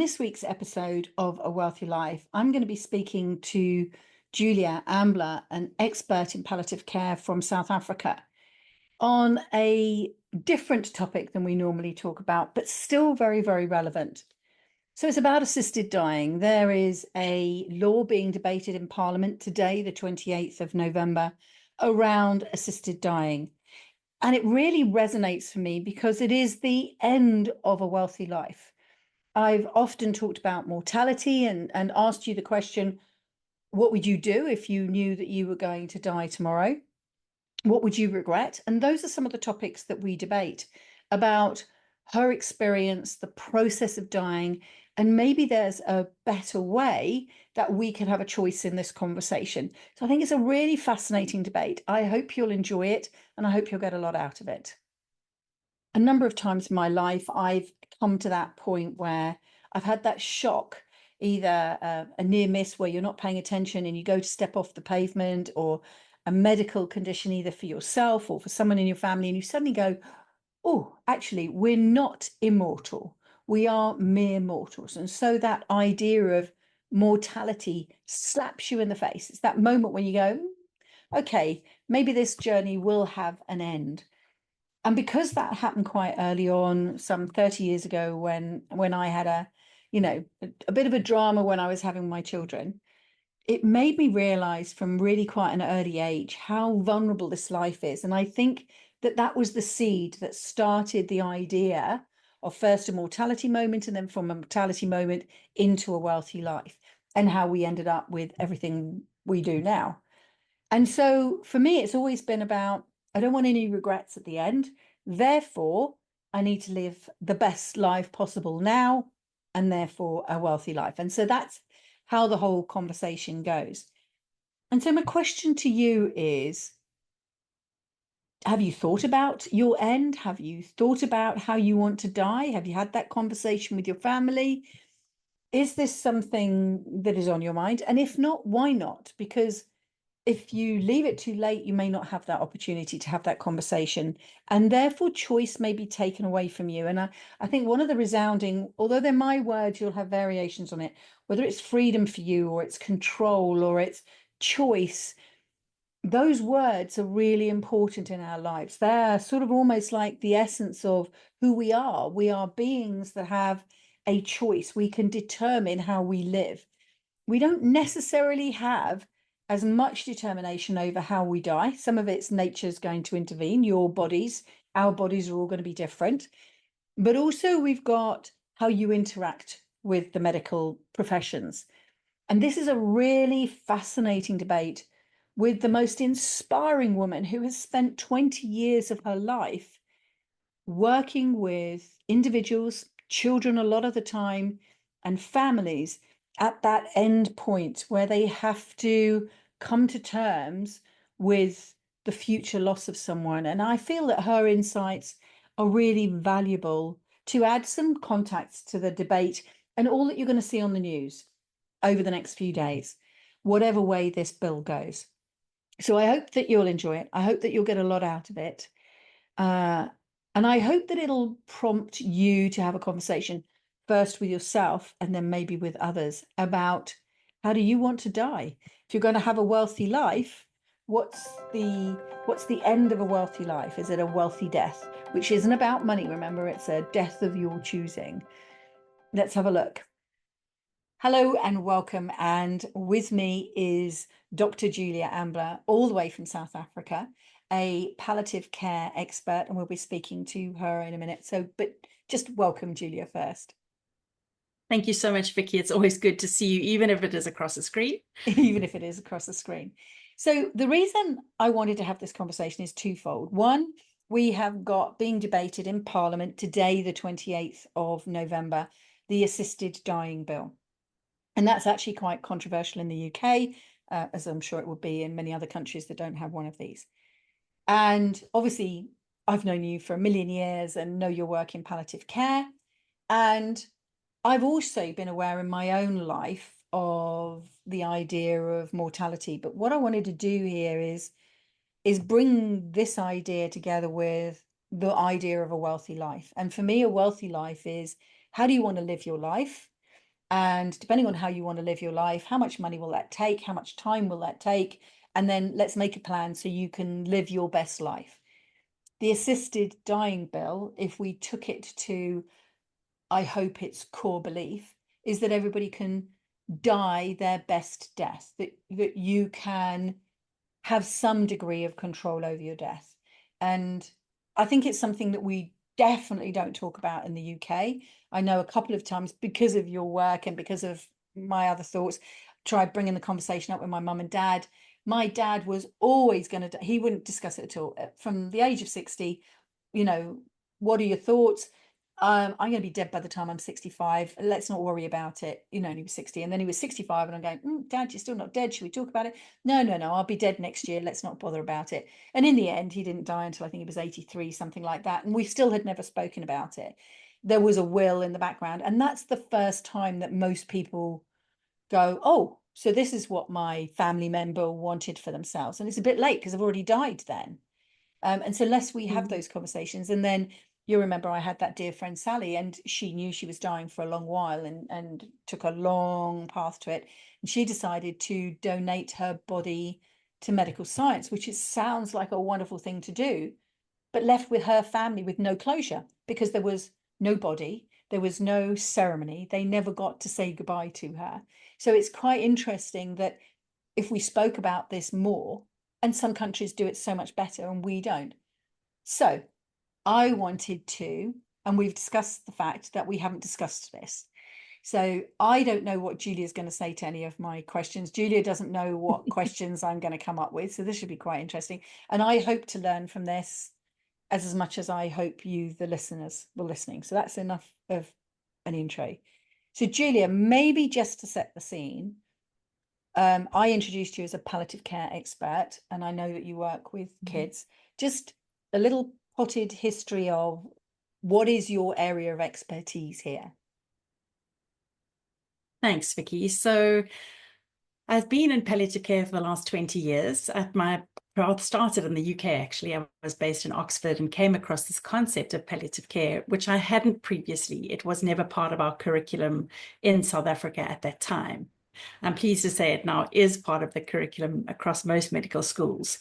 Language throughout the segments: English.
this week's episode of A Wealthy Life, I'm going to be speaking to Julia Ambler, an expert in palliative care from South Africa, on a different topic than we normally talk about, but still very, very relevant. So it's about assisted dying. There is a law being debated in Parliament today, the 28th of November, around assisted dying. And it really resonates for me because it is the end of a wealthy life. I've often talked about mortality and asked you the question, what would you do if you knew that you were going to die tomorrow? What would you regret? And those are some of the topics that we debate about her experience, the process of dying, and maybe there's a better way that we can have a choice in this conversation. So I think it's a really fascinating debate. I hope you'll enjoy it, and I hope you'll get a lot out of it. A number of times in my life, I've come to that point where I've had that shock, either a near miss where you're not paying attention and you go to step off the pavement, or a medical condition, either for yourself or for someone in your family, and you suddenly go, oh, actually, we're not immortal. We are mere mortals. And so that idea of mortality slaps you in the face. It's that moment when you go, okay, maybe this journey will have an end. And because that happened quite early on, some 30 years ago, when I had a bit of a drama when I was having my children, it made me realize from really quite an early age how vulnerable this life is. And I think that was the seed that started the idea of first a mortality moment, and then from a mortality moment into a wealthy life, and how we ended up with everything we do now. And so for me, it's always been about, I don't want any regrets at the end. Therefore, I need to live the best life possible now, and therefore a wealthy life. And so that's how the whole conversation goes. And so my question to you is, have you thought about your end? Have you thought about how you want to die? Have you had that conversation with your family? Is this something that is on your mind? And if not, why not? Because if you leave it too late, you may not have that opportunity to have that conversation, and therefore choice may be taken away from you. And I think one of the resounding, although they're my words, you'll have variations on it, whether it's freedom for you or it's control or it's choice, those words are really important in our lives. They're sort of almost like the essence of who we are. We are beings that have a choice. We can determine how we live. We don't necessarily have as much determination over how we die. Some of it's nature's going to intervene, your bodies, our bodies are all going to be different. But also we've got how you interact with the medical professions. And this is a really fascinating debate with the most inspiring woman who has spent 20 years of her life working with individuals, children a lot of the time, and families at that end point where they have to come to terms with the future loss of someone. And I feel that her insights are really valuable to add some context to the debate and all that you're going to see on the news over the next few days, whatever way this bill goes. So I hope that you'll enjoy it. I hope that you'll get a lot out of it. And I hope that it'll prompt you to have a conversation first with yourself and then maybe with others about, how do you want to die? If you're going to have a wealthy life, what's the end of a wealthy life? Is it a wealthy death, which isn't about money? Remember, it's a death of your choosing. Let's have a look. Hello and welcome. And with me is Dr. Julia Ambler, all the way from South Africa, a palliative care expert, and we'll be speaking to her in a minute. So, but just welcome Julia first. Thank you so much, Vicky. It's always good to see you, even if it is across a screen. Even if it is across the screen. So the reason I wanted to have this conversation is twofold. One, we have got being debated in Parliament today, the 28th of November, the assisted dying bill. And that's actually quite controversial in the UK, as I'm sure it would be in many other countries that don't have one of these. And obviously, I've known you for a million years and know your work in palliative care. And I've also been aware in my own life of the idea of mortality. But what I wanted to do here is bring this idea together with the idea of a wealthy life. And for me, a wealthy life is, how do you want to live your life? And depending on how you want to live your life, how much money will that take? How much time will that take? And then let's make a plan so you can live your best life. The assisted dying bill, if we took it to, I hope its core belief, is that everybody can die their best death, that you can have some degree of control over your death. And I think it's something that we definitely don't talk about in the UK. I know a couple of times, because of your work and because of my other thoughts, tried bringing the conversation up with my mum and dad. My dad was always going to, he wouldn't discuss it at all. From the age of 60, what are your thoughts? I'm going to be dead by the time I'm 65. Let's not worry about it. And he was 60, and then he was 65, and I'm going, Dad, you're still not dead. Should we talk about it? No, I'll be dead next year. Let's not bother about it. And in the end, he didn't die until I think he was 83, something like that. And we still had never spoken about it. There was a will in the background. And that's the first time that most people go, oh, so this is what my family member wanted for themselves. And it's a bit late because I've already died then. And so unless we have those conversations, and then you remember I had that dear friend Sally, and she knew she was dying for a long while, and took a long path to it. And she decided to donate her body to medical science, which sounds like a wonderful thing to do, but left with her family with no closure, because there was no body, there was no ceremony. They never got to say goodbye to her. So it's quite interesting that if we spoke about this more, and some countries do it so much better and we don't. So I wanted to, and we've discussed the fact that we haven't discussed this. So I don't know what Julia's going to say to any of my questions. Julia doesn't know what questions I'm going to come up with. So this should be quite interesting. And I hope to learn from this as much as I hope you, the listeners, were listening. So that's enough of an intro. So Julia, maybe just to set the scene, I introduced you as a palliative care expert, and I know that you work with kids. Just a little potted history of what is your area of expertise here? Thanks, Vicky. So I've been in palliative care for the last 20 years. My path started in the UK, actually. I was based in Oxford and came across this concept of palliative care, which I hadn't previously. It was never part of our curriculum in South Africa at that time. I'm pleased to say it now is part of the curriculum across most medical schools.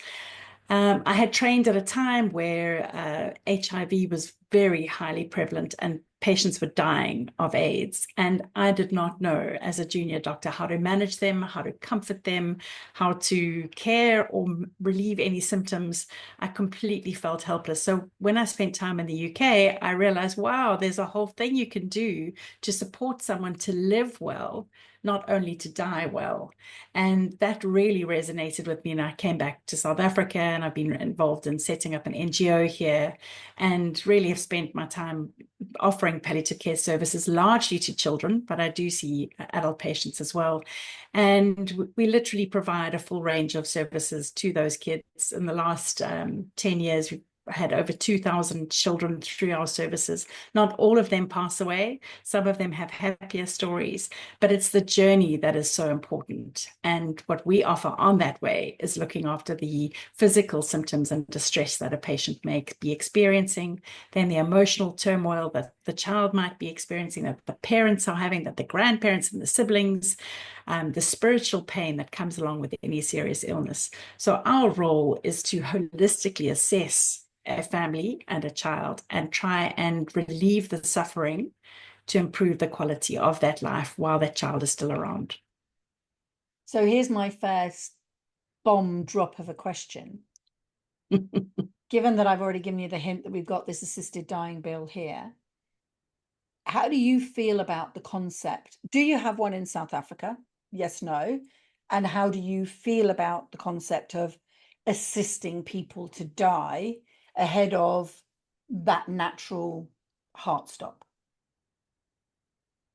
I had trained at a time where HIV was very highly prevalent and patients were dying of AIDS. And I did not know, as a junior doctor, how to manage them, how to comfort them, how to care or relieve any symptoms. I completely felt helpless. So when I spent time in the UK, I realized, wow, there's a whole thing you can do to support someone to live well, not only to die well. And that really resonated with me. And I came back to South Africa, and I've been involved in setting up an NGO here, and really have spent my time offering palliative care services largely to children, but I do see adult patients as well. And we literally provide a full range of services to those kids. In the last 10 years, we've had over 2,000 children through our services. Not all of them pass away. Some of them have happier stories, but it's the journey that is so important. And what we offer on that way is looking after the physical symptoms and distress that a patient may be experiencing, then the emotional turmoil that the child might be experiencing, that the parents are having, that the grandparents and the siblings, the spiritual pain that comes along with any serious illness. So our role is to holistically assess a family and a child and try and relieve the suffering to improve the quality of that life while that child is still around. So here's my first bomb drop of a question. Given that I've already given you the hint that we've got this assisted dying bill here, how do you feel about the concept? Do you have one in South Africa? Yes, no. And how do you feel about the concept of assisting people to die ahead of that natural heart stop?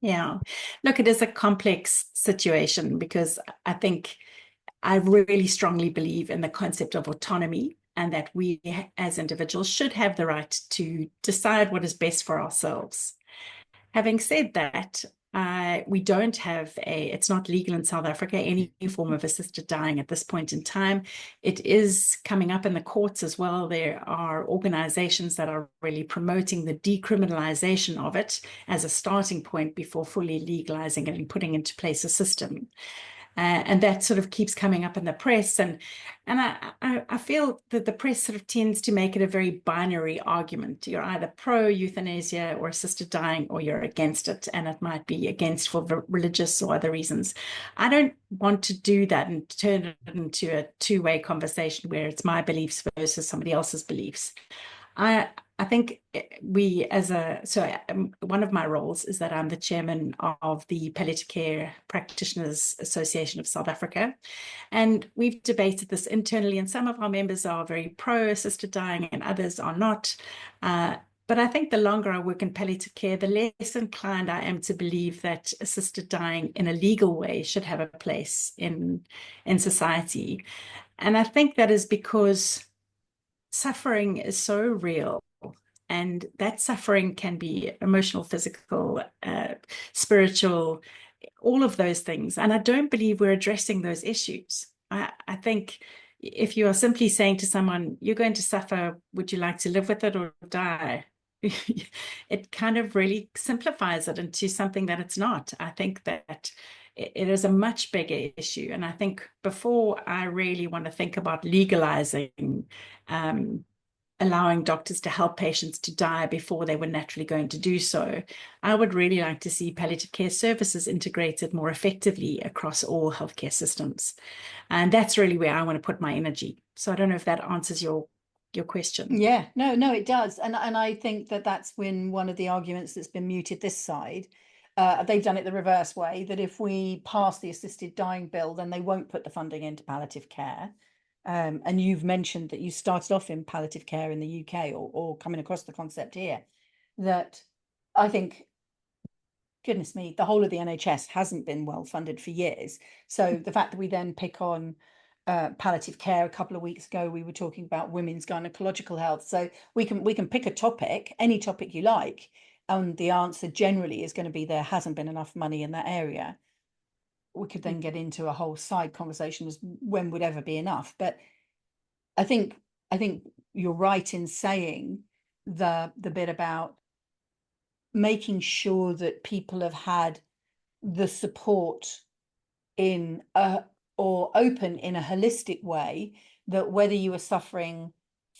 Yeah, look, it is a complex situation because I think I really strongly believe in the concept of autonomy, and that we as individuals should have the right to decide what is best for ourselves. Having said that, We don't have it's not legal in South Africa, any form of assisted dying at this point in time. It is coming up in the courts as well. There are organizations that are really promoting the decriminalization of it as a starting point before fully legalizing it and putting into place a system. And that sort of keeps coming up in the press. And I feel that the press sort of tends to make it a very binary argument. You're either pro-euthanasia or assisted dying, or you're against it. And it might be against for religious or other reasons. I don't want to do that and turn it into a two-way conversation where it's my beliefs versus somebody else's beliefs. I think one of my roles is that I'm the chairman of the Palliative Care Practitioners Association of South Africa. And we've debated this internally, and some of our members are very pro-assisted dying and others are not. But I think the longer I work in palliative care, the less inclined I am to believe that assisted dying in a legal way should have a place in society. And I think that is because suffering is so real. And that suffering can be emotional, physical, spiritual, all of those things. And I don't believe we're addressing those issues. I think if you are simply saying to someone, you're going to suffer, would you like to live with it or die? It kind of really simplifies it into something that it's not. I think that it is a much bigger issue. And I think before I really want to think about legalizing allowing doctors to help patients to die before they were naturally going to do so, I would really like to see palliative care services integrated more effectively across all healthcare systems. And that's really where I want to put my energy. So I don't know if that answers your question. Yeah, no, it does. And I think that that's when one of the arguments that's been muted this side, they've done it the reverse way, that if we pass the assisted dying bill, then they won't put the funding into palliative care. And you've mentioned that you started off in palliative care in the UK or coming across the concept here, that I think, goodness me, the whole of the NHS hasn't been well funded for years. So the fact that we then pick on palliative care, a couple of weeks ago we were talking about women's gynecological health. So we can pick a topic, any topic you like, and the answer generally is going to be there hasn't been enough money in that area. We could then get into a whole side conversation as when would ever be enough. But I think you're right in saying the bit about making sure that people have had the support in or open in a holistic way, that whether you were suffering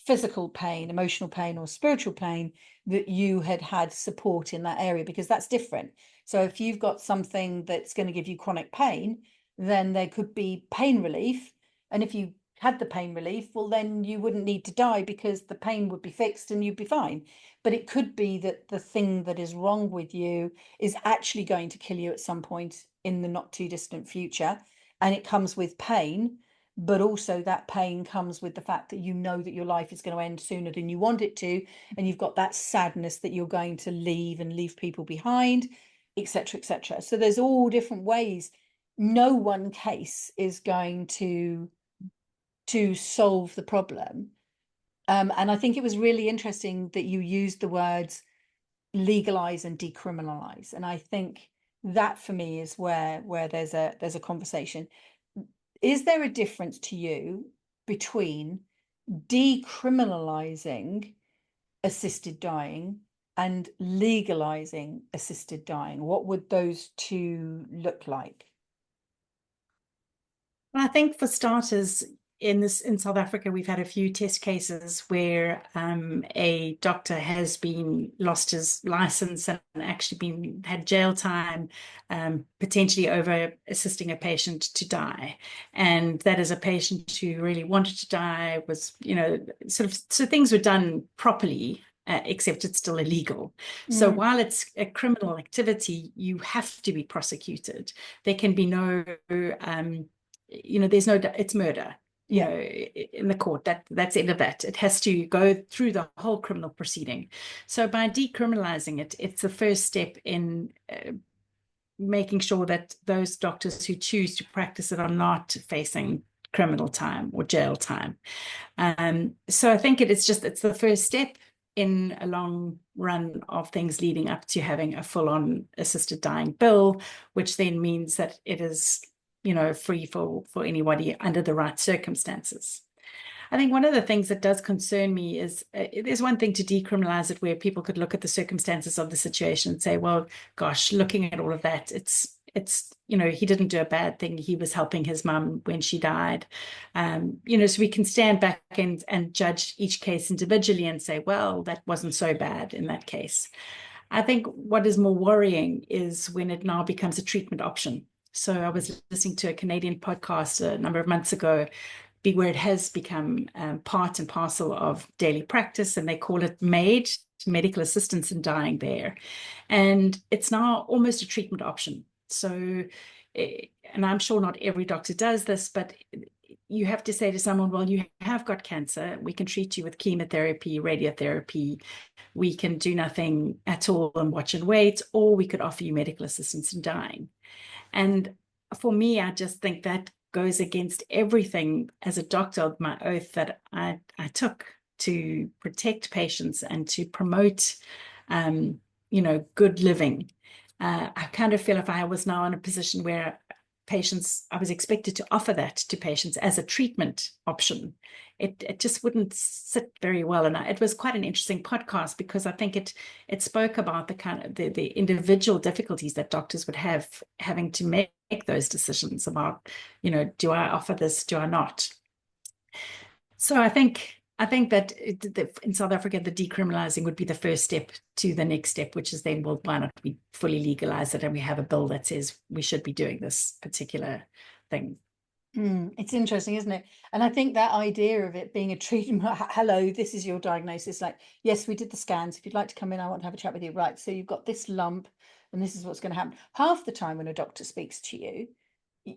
physical pain, emotional pain, or spiritual pain, that you had support in that area, because that's different. So if you've got something that's going to give you chronic pain, then there could be pain relief. And if you had the pain relief, well, then you wouldn't need to die because the pain would be fixed and you'd be fine. But it could be that the thing that is wrong with you is actually going to kill you at some point in the not too distant future. And it comes with pain, but also that pain comes with the fact that you know that your life is going to end sooner than you want it to. And you've got that sadness that you're going to leave and leave people behind, etc., etc. So there's all different ways. No one case is going to solve the problem. And I think it was really interesting that you used the words legalize and decriminalize. And I think that for me is where there's a conversation. Is there a difference to you between decriminalizing assisted dying and legalizing assisted dying? What would those two look like? Well, I think for starters, in South Africa, we've had a few test cases where a doctor has been lost his license and actually had jail time, potentially over assisting a patient to die. And that is a patient who really wanted to die, was, so things were done properly. Except it's still illegal. So while it's a criminal activity, you have to be prosecuted. There can be no, it's murder. In the court, that's the end of that. It has to go through the whole criminal proceeding. So by decriminalizing it, it's the first step in making sure that those doctors who choose to practice it are not facing criminal time or jail time. So I think it's the first step in a long run of things leading up to having a full-on assisted dying bill, which then means that it is, free for anybody under the right circumstances. I think one of the things that does concern me is there's one thing to decriminalize it where people could look at the circumstances of the situation and say, well, gosh, looking at all of that, it's he didn't do a bad thing. He was helping his mum when she died. So we can stand back and judge each case individually and say, well, that wasn't so bad in that case. I think what is more worrying is when it now becomes a treatment option. So I was listening to a Canadian podcast a number of months ago where it has become part and parcel of daily practice, and they call it MAID, medical assistance in dying there. And it's now almost a treatment option. So, and I'm sure not every doctor does this, but you have to say to someone, well, you have got cancer. We can treat you with chemotherapy, radiotherapy. We can do nothing at all and watch and wait, or we could offer you medical assistance in dying. And for me, I just think that goes against everything as a doctor, my oath that I took to protect patients and to promote, good living. I kind of feel if I was now in a position where I was expected to offer that to patients as a treatment option, it just wouldn't sit very well. And it was quite an interesting podcast because I think it spoke about the kind of the individual difficulties that doctors would have having to make those decisions about, do I offer this, do I not? So I think that in South Africa, the decriminalizing would be the first step to the next step, which is then, well, why not we fully legalize it and we have a bill that says we should be doing this particular thing. It's interesting, isn't it? And I think that idea of it being a treatment, hello, this is your diagnosis. Like, yes, we did the scans. If you'd like to come in, I want to have a chat with you. Right. So you've got this lump and this is what's going to happen. Half the time when a doctor speaks to you,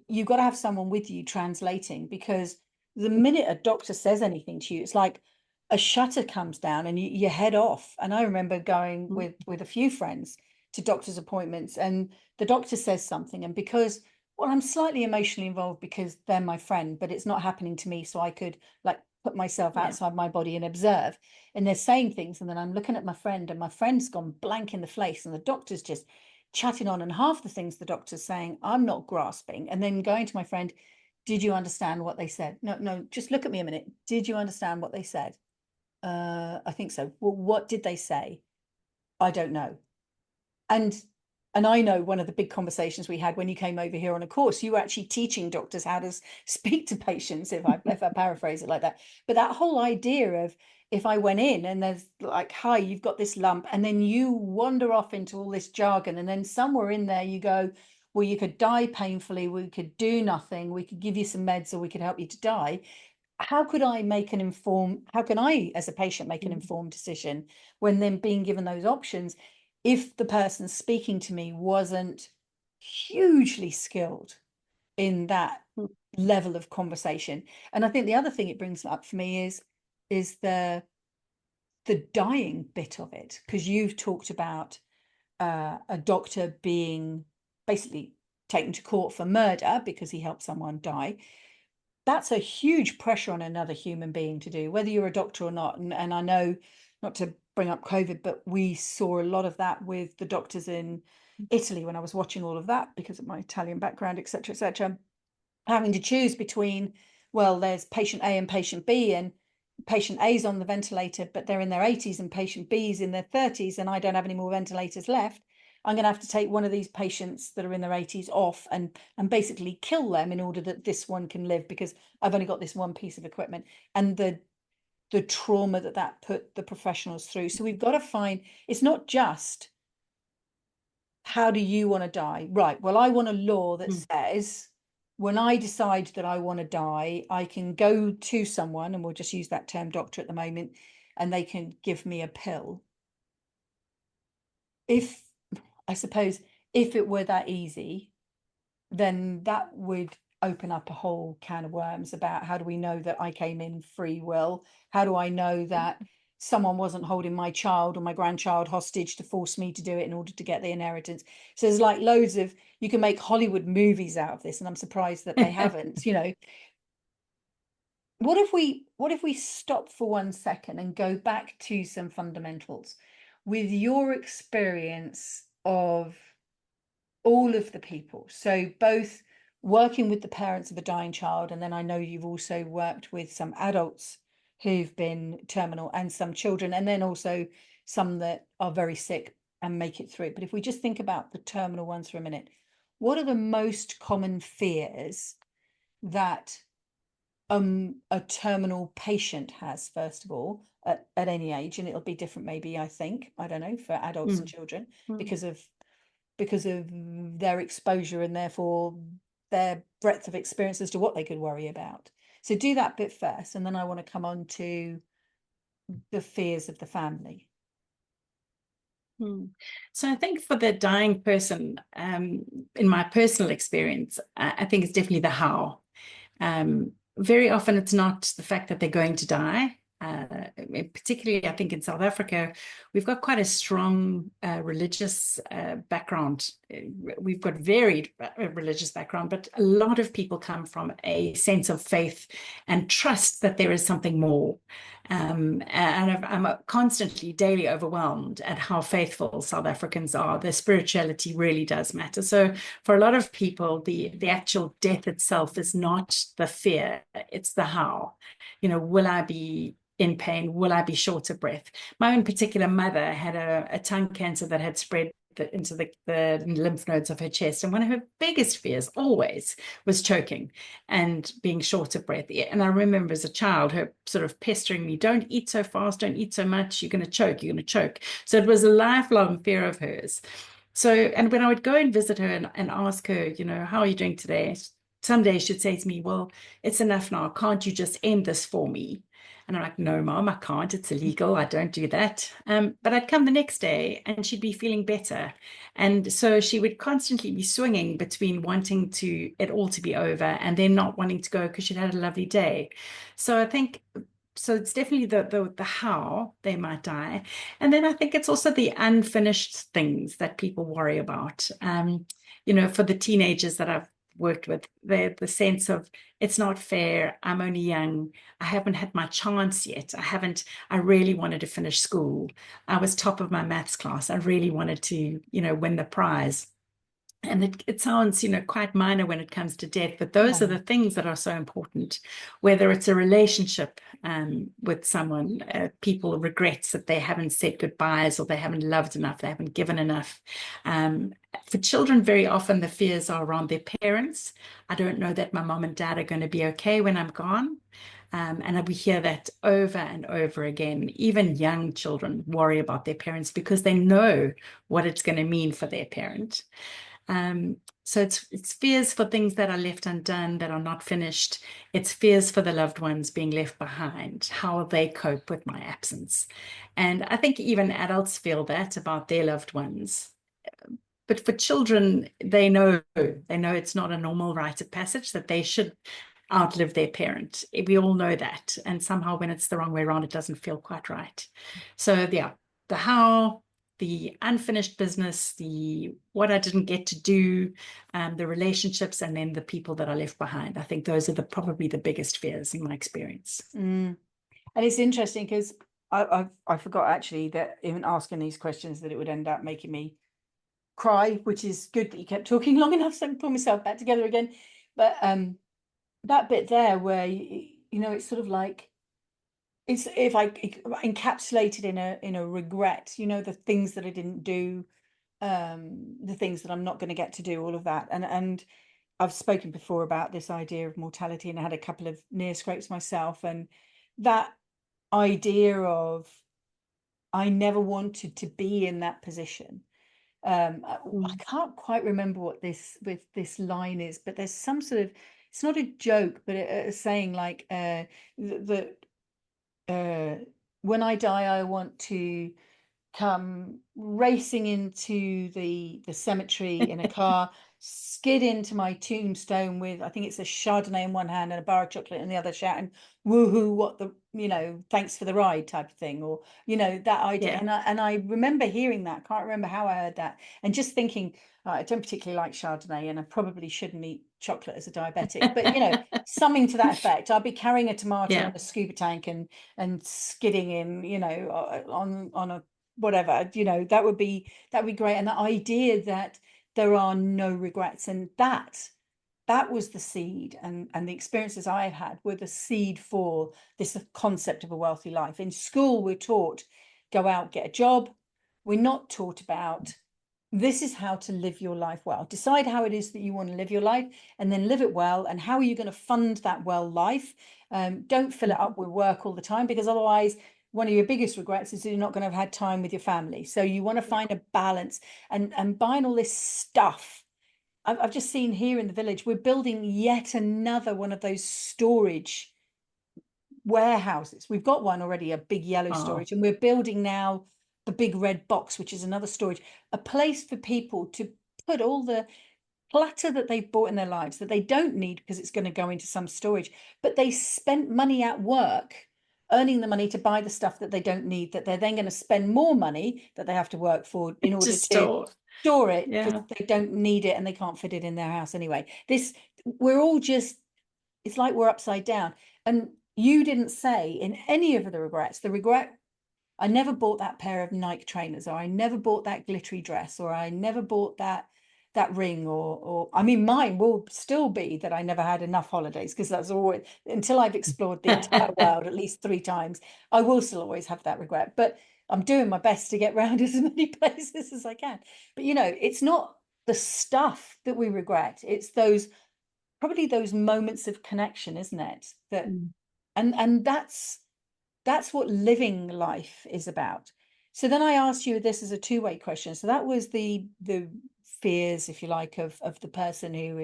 you've got to have someone with you translating, because the minute a doctor says anything to you, it's like a shutter comes down and you head off. And I remember going with a few friends to doctor's appointments, and the doctor says something, and because I'm slightly emotionally involved because they're my friend, but it's not happening to me, so I could like put myself outside my body and observe. And they're saying things, and then I'm looking at my friend, and my friend's gone blank in the face, and the doctor's just chatting on, and half the things the doctor's saying I'm not grasping. And then going to my friend, did you understand what they said? No, just look at me a minute. Did you understand what they said? I think so. Well, what did they say? I don't know. And I know one of the big conversations we had when you came over here on a course, you were actually teaching doctors how to speak to patients, if I paraphrase it like that. But that whole idea of, if I went in and there's like, hi, you've got this lump, and then you wander off into all this jargon, and then somewhere in there you go, well, you could die painfully, we could do nothing, we could give you some meds, or we could help you to die. How can I, as a patient, make an informed decision when then being given those options, if the person speaking to me wasn't hugely skilled in that level of conversation? And I think the other thing it brings up for me is the dying bit of it, because you've talked about a doctor being basically taken to court for murder because he helped someone die. That's a huge pressure on another human being to do, whether you're a doctor or not. And I know, not to bring up COVID, but we saw a lot of that with the doctors in Italy when I was watching all of that because of my Italian background, etc., having to choose between, well, there's patient A and patient B, and patient A's on the ventilator, but they're in their 80s, and patient B's in their 30s, and I don't have any more ventilators left. I'm going to have to take one of these patients that are in their 80s off and basically kill them in order that this one can live, because I've only got this one piece of equipment, and the trauma that put the professionals through. So we've got to find, it's not just how do you want to die? Right. Well, I want a law that says when I decide that I want to die, I can go to someone, and we'll just use that term doctor at the moment, and they can give me a pill. I suppose if it were that easy, then that would open up a whole can of worms about, how do we know that I came in free will? How do I know that someone wasn't holding my child or my grandchild hostage to force me to do it in order to get the inheritance? So there's like loads of, you can make Hollywood movies out of this, and I'm surprised that they haven't. What if we stop for 1 second and go back to some fundamentals? with your experience of all of the people, so both working with the parents of a dying child, and then I know you've also worked with some adults who've been terminal and some children, and then also some that are very sick and make it through. But if we just think about the terminal ones for a minute, what are the most common fears that a terminal patient has, first of all, at any age? And it'll be different, maybe, I think, I don't know, for adults and children, because of their exposure and therefore their breadth of experience as to what they could worry about. So do that bit first, and then I want to come on to the fears of the family. So I think for the dying person, in my personal experience, I think it's definitely the how. Very often it's not the fact that they're going to die. Particularly, I think in South Africa, we've got quite a strong religious background. We've got varied religious background, but a lot of people come from a sense of faith and trust that there is something more. And I'm constantly, daily overwhelmed at how faithful South Africans are. Their spirituality really does matter. So for a lot of people, the actual death itself is not the fear, it's the how. Will I be in pain? Will I be short of breath? My own particular mother had a tongue cancer that had spread into the lymph nodes of her chest. And one of her biggest fears always was choking and being short of breath. And I remember as a child, her sort of pestering me, don't eat so fast, don't eat so much, you're going to choke, you're going to choke. So it was a lifelong fear of hers. So, and when I would go and visit her and ask her, how are you doing today? Some days she'd say to me, well, it's enough now. Can't you just end this for me? And I'm like, no, Mom, I can't. It's illegal. I don't do that. But I'd come the next day and she'd be feeling better. And so she would constantly be swinging between wanting it all to be over and then not wanting to go because she'd had a lovely day. So I think, so it's definitely the how they might die. And then I think it's also the unfinished things that people worry about. For the teenagers that I've worked with, the sense of it's not fair, I'm only young, I haven't had my chance yet, I really wanted to finish school, I was top of my maths class, I really wanted to win the prize. And it sounds quite minor when it comes to death, but those are the things that are so important, whether it's a relationship with someone, people regrets that they haven't said goodbyes or they haven't loved enough, they haven't given enough. For children, very often the fears are around their parents. I don't know that my mom and dad are going to be okay when I'm gone. And we hear that over and over again. Even young children worry about their parents because they know what it's going to mean for their parent. So it's fears for things that are left undone, that are not finished. It's fears for the loved ones being left behind. How will they cope with my absence? And I think even adults feel that about their loved ones. But for children, they know it's not a normal rite of passage, that they should outlive their parent. We all know that. And somehow when it's the wrong way around, it doesn't feel quite right. So yeah, the how, the unfinished business, the what I didn't get to do, the relationships, and then the people that are left behind. I think those are probably the biggest fears in my experience. And it's interesting because I forgot actually that even asking these questions that it would end up making me cry, which is good that you kept talking long enough so I can pull myself back together again. But that bit there where it's sort of like, it's, if I encapsulated in a regret, the things that I didn't do, the things that I'm not going to get to do, all of that. And I've spoken before about this idea of mortality, and I had a couple of near scrapes myself, and that idea of I never wanted to be in that position. I can't quite remember what this line is, but there's some sort of, it's not a joke, but a saying like that when I die, I want to come racing into the cemetery in a car, skid into my tombstone with, I think it's a Chardonnay in one hand and a bar of chocolate in the other, shouting woohoo, what the, thanks for the ride type of thing, or that idea. And I remember hearing that, can't remember how I heard that, and just thinking, I don't particularly like Chardonnay and I probably shouldn't eat chocolate as a diabetic, but something to that effect. I'll be carrying a tomato on a scuba tank and skidding in, on a whatever, you know, that would be great. And the idea that there are no regrets, and that was the seed, and the experiences I had were the seed for this concept of a wealthy life. In school, we're taught, go out, get a job. We're not taught about, this is how to live your life well. Decide how it is that you want to live your life, and then live it well. And how are you going to fund that well life? Don't fill it up with work all the time, because otherwise one of your biggest regrets is that you're not going to have had time with your family. So you want to find a balance, and buying all this stuff. I've just seen here in the village, we're building yet another one of those storage warehouses. We've got one already, a big yellow storage, and we're building now the big red box, which is another storage, a place for people to put all the clutter that they've bought in their lives that they don't need because it's going to go into some storage, but they spent money at work earning the money to buy the stuff that they don't need, that they're then going to spend more money that they have to work for in order to store it, because they don't need it and they can't fit it in their house anyway. We're all just, it's like we're upside down. And you didn't say in any of the regrets, the regret, I never bought that pair of Nike trainers, or I never bought that glittery dress, or I never bought that ring, or I mean, mine will still be that I never had enough holidays, because that's always, until I've explored the entire world at least 3 times, I will still always have that regret. But I'm doing my best to get around as many places as I can. But you know, it's not the stuff that we regret, it's probably those moments of connection, isn't it? That and that's what living life is about. So then I asked you this as a two-way question. So that was the fears, if you like, of the person who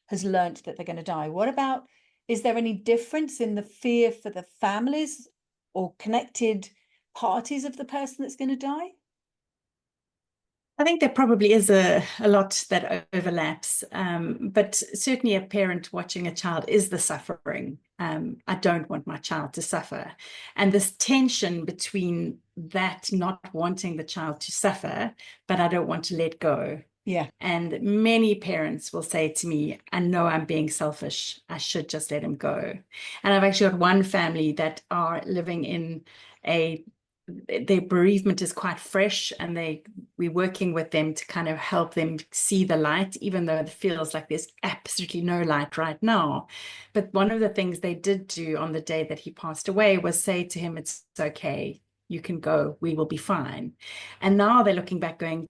has learnt that they're going to die. What about, is there any difference in the fear for the families or connected parties of the person that's going to die? I think there probably is a lot that overlaps, but certainly a parent watching a child is the suffering. I don't want my child to suffer. And this tension between that not wanting the child to suffer, but I don't want to let go. Yeah. And many parents will say to me, I know I'm being selfish, I should just let him go. And I've actually got one family that are living in their bereavement is quite fresh, and we're working with them to kind of help them see the light, even though it feels like there's absolutely no light right now. But one of the things they did do on the day that he passed away was say to him, it's okay, you can go, we will be fine. And now they're looking back going,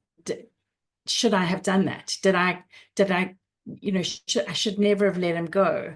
should I have done that? Did I, you know, I should never have let him go.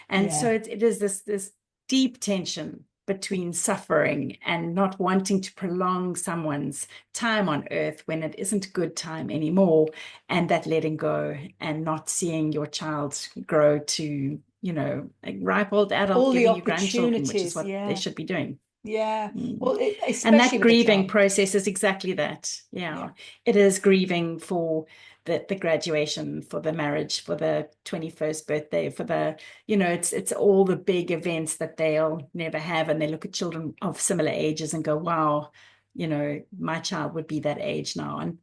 And so it is this deep tension between suffering and not wanting to prolong someone's time on earth when it isn't good time anymore, and that letting go and not seeing your child grow to, you know, a ripe old adult, All the giving you grandchildren, which is opportunities, what they should be doing. Yeah. Well, And especially that with a grieving child. process is exactly that. Yeah. It is grieving for the graduation, for the marriage, for the 21st birthday, for the, you know, it's all the big events that they'll never have. And they look at children of similar ages and go, wow, you know, my child would be that age now. And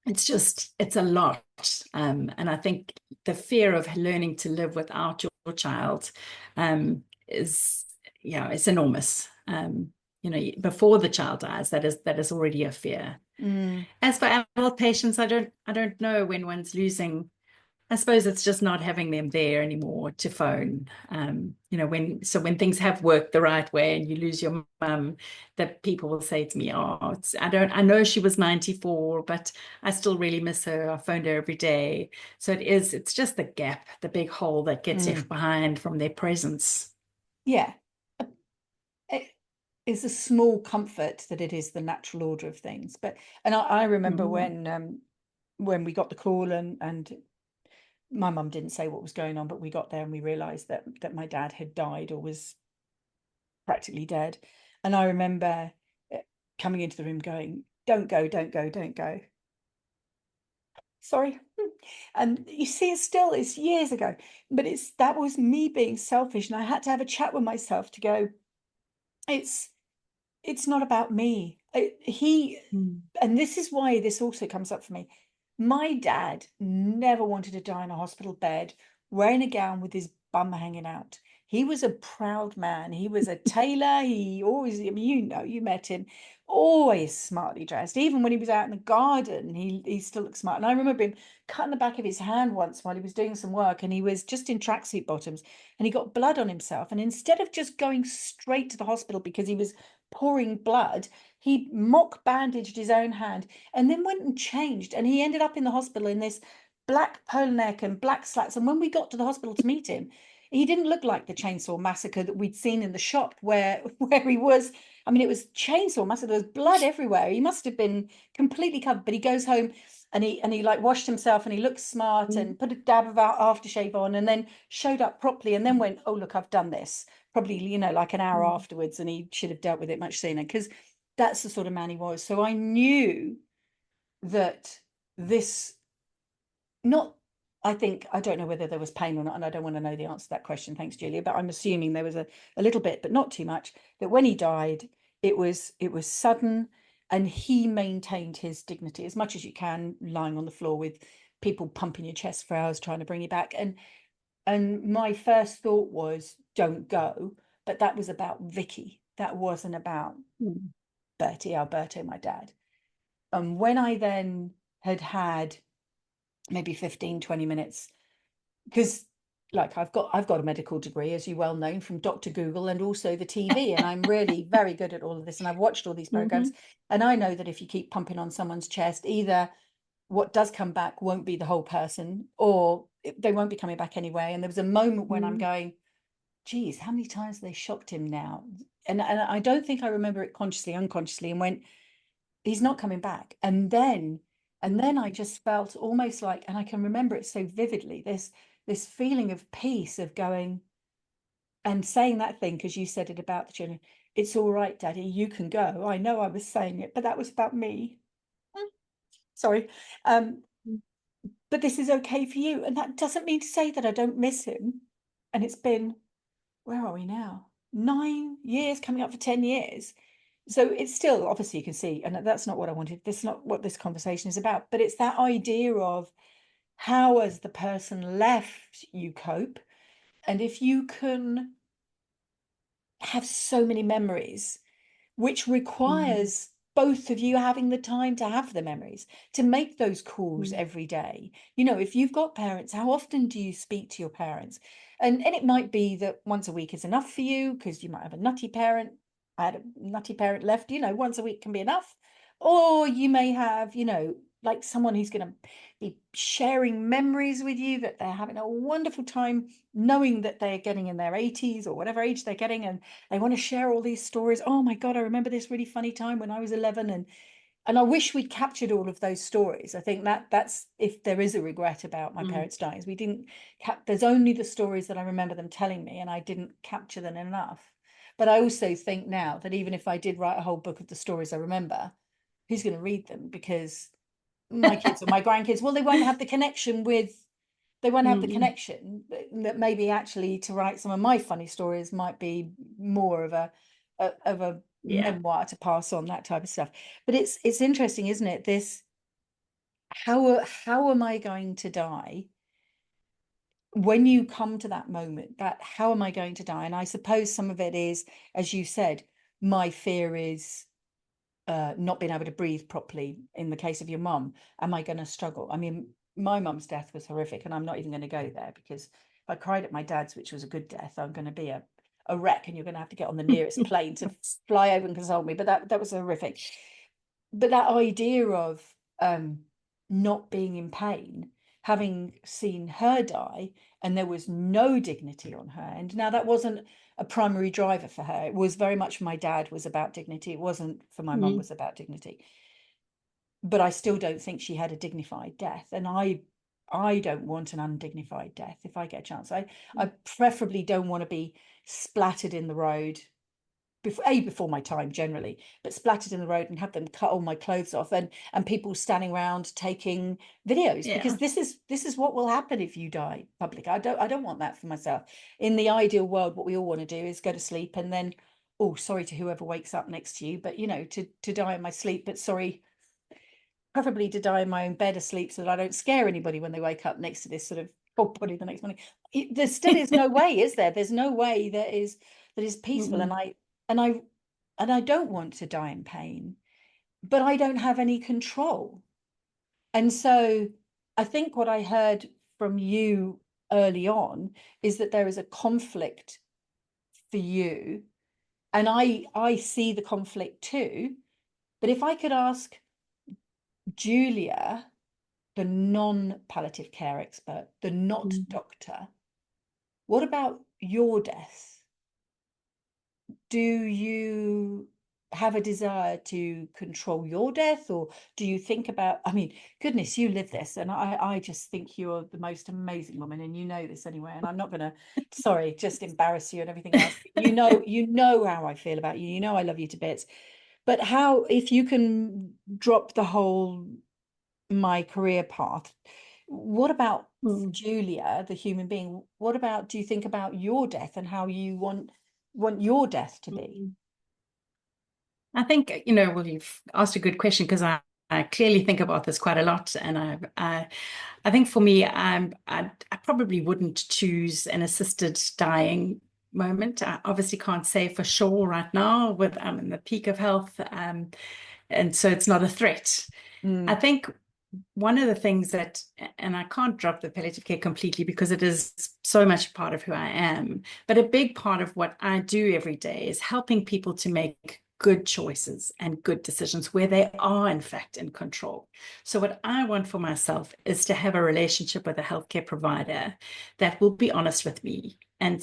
it's a lot. And I think the fear of learning to live without your child is, you know, it's enormous. You know, before the child dies, that is already a fear. As for adult patients, I don't know when one's losing. I suppose it's just not having them there anymore to phone. You know, when things have worked the right way and you lose your mum, that people will say to me, "Oh, I know she was 94, but I still really miss her. I phoned her every day." So it's just the gap, the big hole that gets left behind from their presence. Yeah. It is a small comfort that it is the natural order of things. But I remember when we got the call, and my mum didn't say what was going on, but we got there and we realized that my dad had died or was practically dead. And I remember coming into the room going, don't go, don't go, don't go. Sorry. And you see, it's years ago, but that was me being selfish. And I had to have a chat with myself to go, it's not about me. And this is why this also comes up for me. My dad never wanted to die in a hospital bed, wearing a gown with his bum hanging out. he was a proud man. He was a tailor. He always, I mean, you know, you met him, always smartly dressed. Even when he was out in the garden, he still looked smart. And I remember him cutting the back of his hand once while he was doing some work, and he was just in tracksuit bottoms, and he got blood on himself. And instead of just going straight to the hospital because he was pouring blood, he mock bandaged his own hand and then went and changed. And he ended up in the hospital in this black polo neck and black slacks. And when we got to the hospital to meet him, he didn't look like the chainsaw massacre that we'd seen in the shop where he was. I mean, it was chainsaw massacre. There was blood everywhere. He must have been completely covered. But he goes home and he like washed himself and he looked smart and put a dab of aftershave on and then showed up properly and then went, oh, look, I've done this. Probably, you know, like an hour afterwards, and he should have dealt with it much sooner, because that's the sort of man he was. So I knew that this, not, I think, I don't know whether there was pain or not, and I don't want to know the answer to that question, thanks Julia, but I'm assuming there was a little bit, but not too much, that when he died, it was sudden, and he maintained his dignity as much as you can, lying on the floor with people pumping your chest for hours trying to bring you back. And my first thought was, don't go, but that was about Vicky. That wasn't about Bertie, Alberto, my dad. And when I then had maybe 15, 20 minutes, because like I've got a medical degree, as you well know, from Dr. Google and also the TV, and I'm really very good at all of this, and I've watched all these programs, and I know that if you keep pumping on someone's chest, either what does come back won't be the whole person, or they won't be coming back anyway. And there was a moment when I'm going, geez, how many times have they shocked him now? And I don't think I remember it consciously, unconsciously, and went, he's not coming back. And then I just felt almost like, and I can remember it so vividly, this feeling of peace, of going and saying that thing, because you said it about the children, it's all right, Daddy, you can go. I know I was saying it, but that was about me. Sorry. But this is okay for you. And that doesn't mean to say that I don't miss him. And it's been, where are we now? 9 years, coming up for 10 years. So it's still, obviously you can see, and that's not what I wanted. This is not what this conversation is about, but it's that idea of how has the person left you cope. And if you can have so many memories, which requires both of you having the time to have the memories, to make those calls every day. You know, if you've got parents, how often do you speak to your parents? And it might be that once a week is enough for you, because you might have a nutty parent. I had a nutty parent left, you know, once a week can be enough. Or you may have, you know, like someone who's going to be sharing memories with you, that they're having a wonderful time knowing that they're getting in their 80s or whatever age they're getting, and they want to share all these stories. Oh my God, I remember this really funny time when I was 11, and I wish we'd captured all of those stories. I think that's, if there is a regret about my parents dying, is we didn't there's only the stories that I remember them telling me, and I didn't capture them enough. But I also think now that even if I did write a whole book of the stories I remember, who's going to read them? Because my kids or my grandkids, well, they won't have the connection that maybe actually to write some of my funny stories might be more of a memoir to pass on, that type of stuff. But it's interesting, isn't it? This, how am I going to die? When you come to that moment, that how am I going to die? And I suppose some of it is, as you said, my fear is not being able to breathe properly. In the case of your mum, am I going to struggle? I mean, my mum's death was horrific, and I'm not even going to go there, because if I cried at my dad's, which was a good death, I'm going to be a wreck, and you're going to have to get on the nearest plane to fly over and console me. But that was horrific. But that idea of not being in pain, having seen her die, and there was no dignity on her end. Now, that wasn't a primary driver for her. It was very much, my dad was about dignity. It wasn't for my mum, was about dignity. But I still don't think she had a dignified death. And I don't want an undignified death if I get a chance. I preferably don't want to be splattered in the road before my time generally, but splattered in the road and have them cut all my clothes off, and people standing around taking videos, because this is what will happen if you die public. I don't want that for myself. In the ideal world, what we all want to do is go to sleep, and then, oh, sorry to whoever wakes up next to you, but you know, to die in my sleep, but sorry, preferably to die in my own bed asleep, so that I don't scare anybody when they wake up next to this sort of or putting the next morning. There still is no way, is there? There's no way that is peaceful. Mm, And I don't want to die in pain, but I don't have any control. And so I think what I heard from you early on is that there is a conflict for you. And I see the conflict too. But if I could ask Julia, the non-palliative care expert, the not mm, doctor, what about your death? Do you have a desire to control your death, or do you think about, I mean, goodness, you live this, and I just think you're the most amazing woman, and you know this anyway, and I'm not gonna, sorry, just embarrass you and everything else. You know how I feel about you. You know I love you to bits. But how, if you can drop the whole my career path, what about mm, Julia, the human being? What about, do you think about your death and how you want your death to be? mm. I think, well, you've asked a good question because I clearly think about this quite a lot. And I think for me, I probably wouldn't choose an assisted dying moment. I obviously can't say for sure right now with I'm in the peak of health. And so it's not a threat. I Mm, think one of the things that, and I can't drop the palliative care completely because it is so much a part of who I am, but a big part of what I do every day is helping people to make good choices and good decisions where they are, in fact, in control. So, what I want for myself is to have a relationship with a healthcare provider that will be honest with me and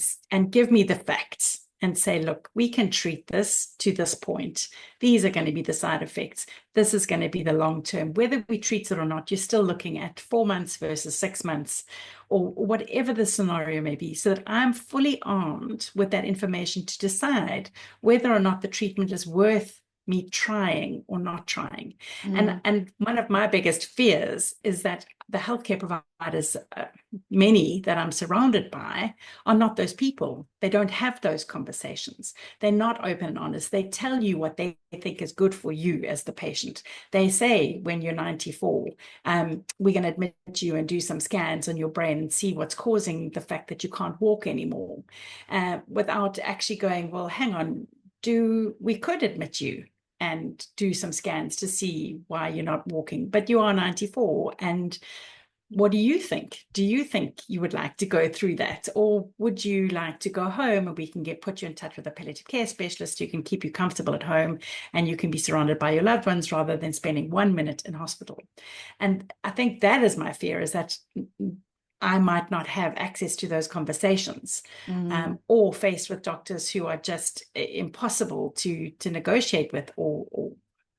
give me the facts and say, look, we can treat this to this point. These are going to be the side effects. This is going to be the long term. Whether we treat it or not, you're still looking at 4 months versus 6 months, or whatever the scenario may be, so that I'm fully armed with that information to decide whether or not the treatment is worth me trying or not trying. mm, And one of my biggest fears is that the healthcare providers, many that I'm surrounded by, are not those people. They don't have those conversations. They're not open and honest. They tell you what they think is good for you as the patient. They say when you're 94, we're going to admit you and do some scans on your brain and see what's causing the fact that you can't walk anymore, without actually going, well, hang on, we could admit you and do some scans to see why you're not walking, but you are 94. And what do you think? Do you think you would like to go through that? Or would you like to go home and we can put you in touch with a palliative care specialist who can keep you comfortable at home and you can be surrounded by your loved ones rather than spending 1 minute in hospital? And I think that is my fear, is that I might not have access to those conversations, mm, or faced with doctors who are just impossible to negotiate with, or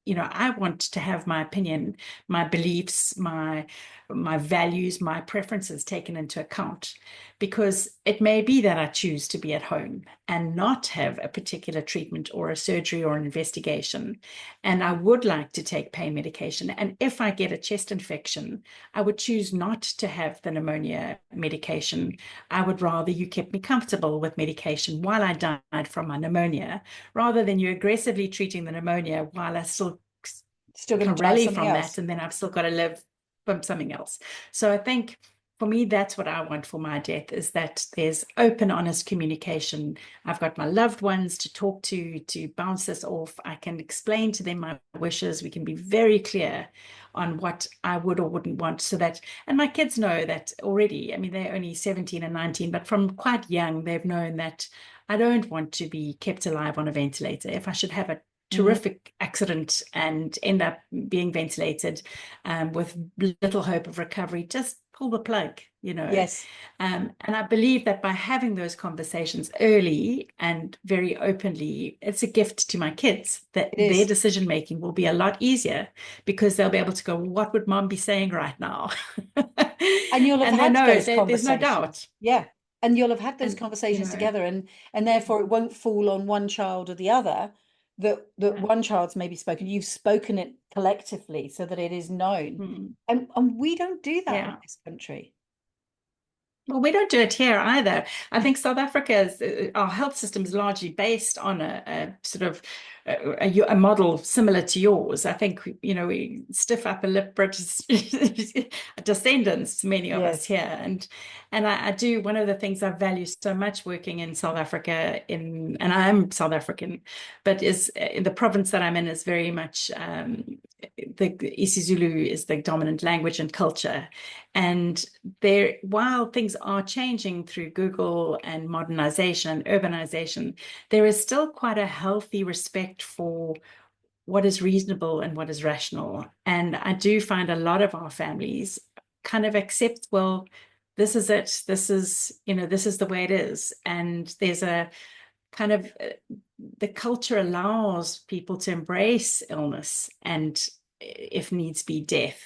I want to have my opinion, my beliefs, my values, my preferences taken into account, because it may be that I choose to be at home and not have a particular treatment or a surgery or an investigation, and I would like to take pain medication. And if I get a chest infection, I would choose not to have the pneumonia medication. I would rather you kept me comfortable with medication while I died from my pneumonia, rather than you aggressively treating the pneumonia while I still still going can to die of rally something from that, else. and then I've still got to live from something else. So I think for me, that's what I want for my death, is that there's open, honest communication. I've got my loved ones to talk to bounce this off. I can explain to them my wishes. We can be very clear on what I would or wouldn't want, so that, and my kids know that already. I mean, they're only 17 and 19, but from quite young, they've known that I don't want to be kept alive on a ventilator. If I should have a Mm, terrific accident and end up being ventilated, with little hope of recovery, just pull the plug, yes, and I believe that by having those conversations early and very openly, it's a gift to my kids, that it their is. decision making will be a lot easier, because they'll be able to go, what would mom be saying right now? And you'll have And they had know those there's no conversations. doubt. Yeah. And you'll have had those And, conversations together, and therefore it won't fall on one child or the other, that yeah. one child's maybe spoken. You've spoken it collectively so that it is known. Mm, And we don't do that in yeah. this country. Well, we don't do it here either. I think South Africa's our health system is largely based on a sort of a model similar to yours. I think, we stiff upper lip British descendants, many of us Yes. here, and I do, one of the things I value so much working in South Africa, and I am South African, but is the province that I'm in is very much the isiZulu is the dominant language and culture, and there, while things are changing through Google and modernization and urbanization, there is still quite a healthy respect for what is reasonable and what is rational. And I do find a lot of our families kind of accept, well, this is it. This is the way it is. And there's a kind of the culture allows people to embrace illness and, if needs be, death,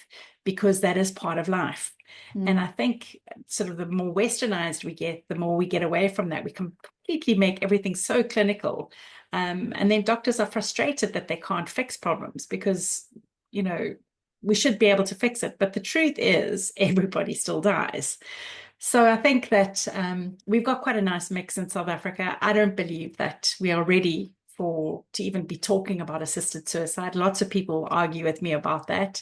because that is part of life. And I think sort of the more westernized we get, the more we get away from that. We completely make everything so clinical. And then doctors are frustrated that they can't fix problems because, we should be able to fix it. But the truth is, everybody still dies. So I think that we've got quite a nice mix in South Africa. I don't believe that we are ready to even be talking about assisted suicide. Lots of people argue with me about that.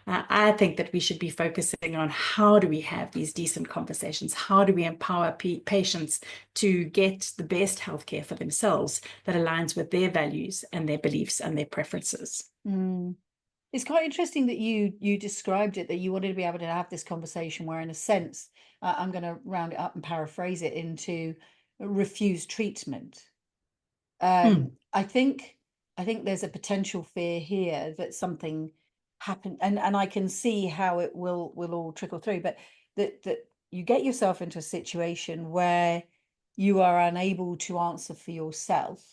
I think that we should be focusing on how do we have these decent conversations? How do we empower patients to get the best healthcare for themselves that aligns with their values and their beliefs and their preferences? It's quite interesting that you described it, that you wanted to be able to have this conversation where, in a sense, I'm going to round it up and paraphrase it into refuse treatment. I think there's a potential fear here that something happened, and I can see how it will all trickle through, but that you get yourself into a situation where you are unable to answer for yourself,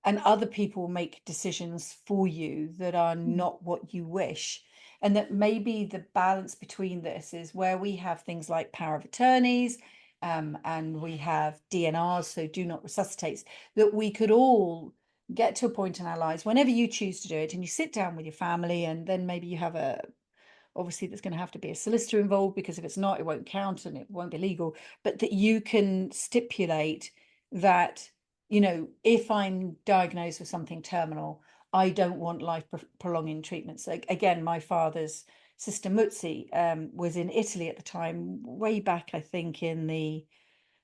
and other people make decisions for you that are not what you wish. And that maybe the balance between this is where we have things like power of attorneys, and we have DNRs, so do not resuscitates, that we could all get to a point in our lives whenever you choose to do it, and you sit down with your family, and then maybe you have obviously there's going to have to be a solicitor involved, because if it's not, it won't count and it won't be legal, but that you can stipulate that, if I'm diagnosed with something terminal, I don't want life prolonging treatments. So again, my father's sister Mutzi was in Italy at the time, way back, I think in the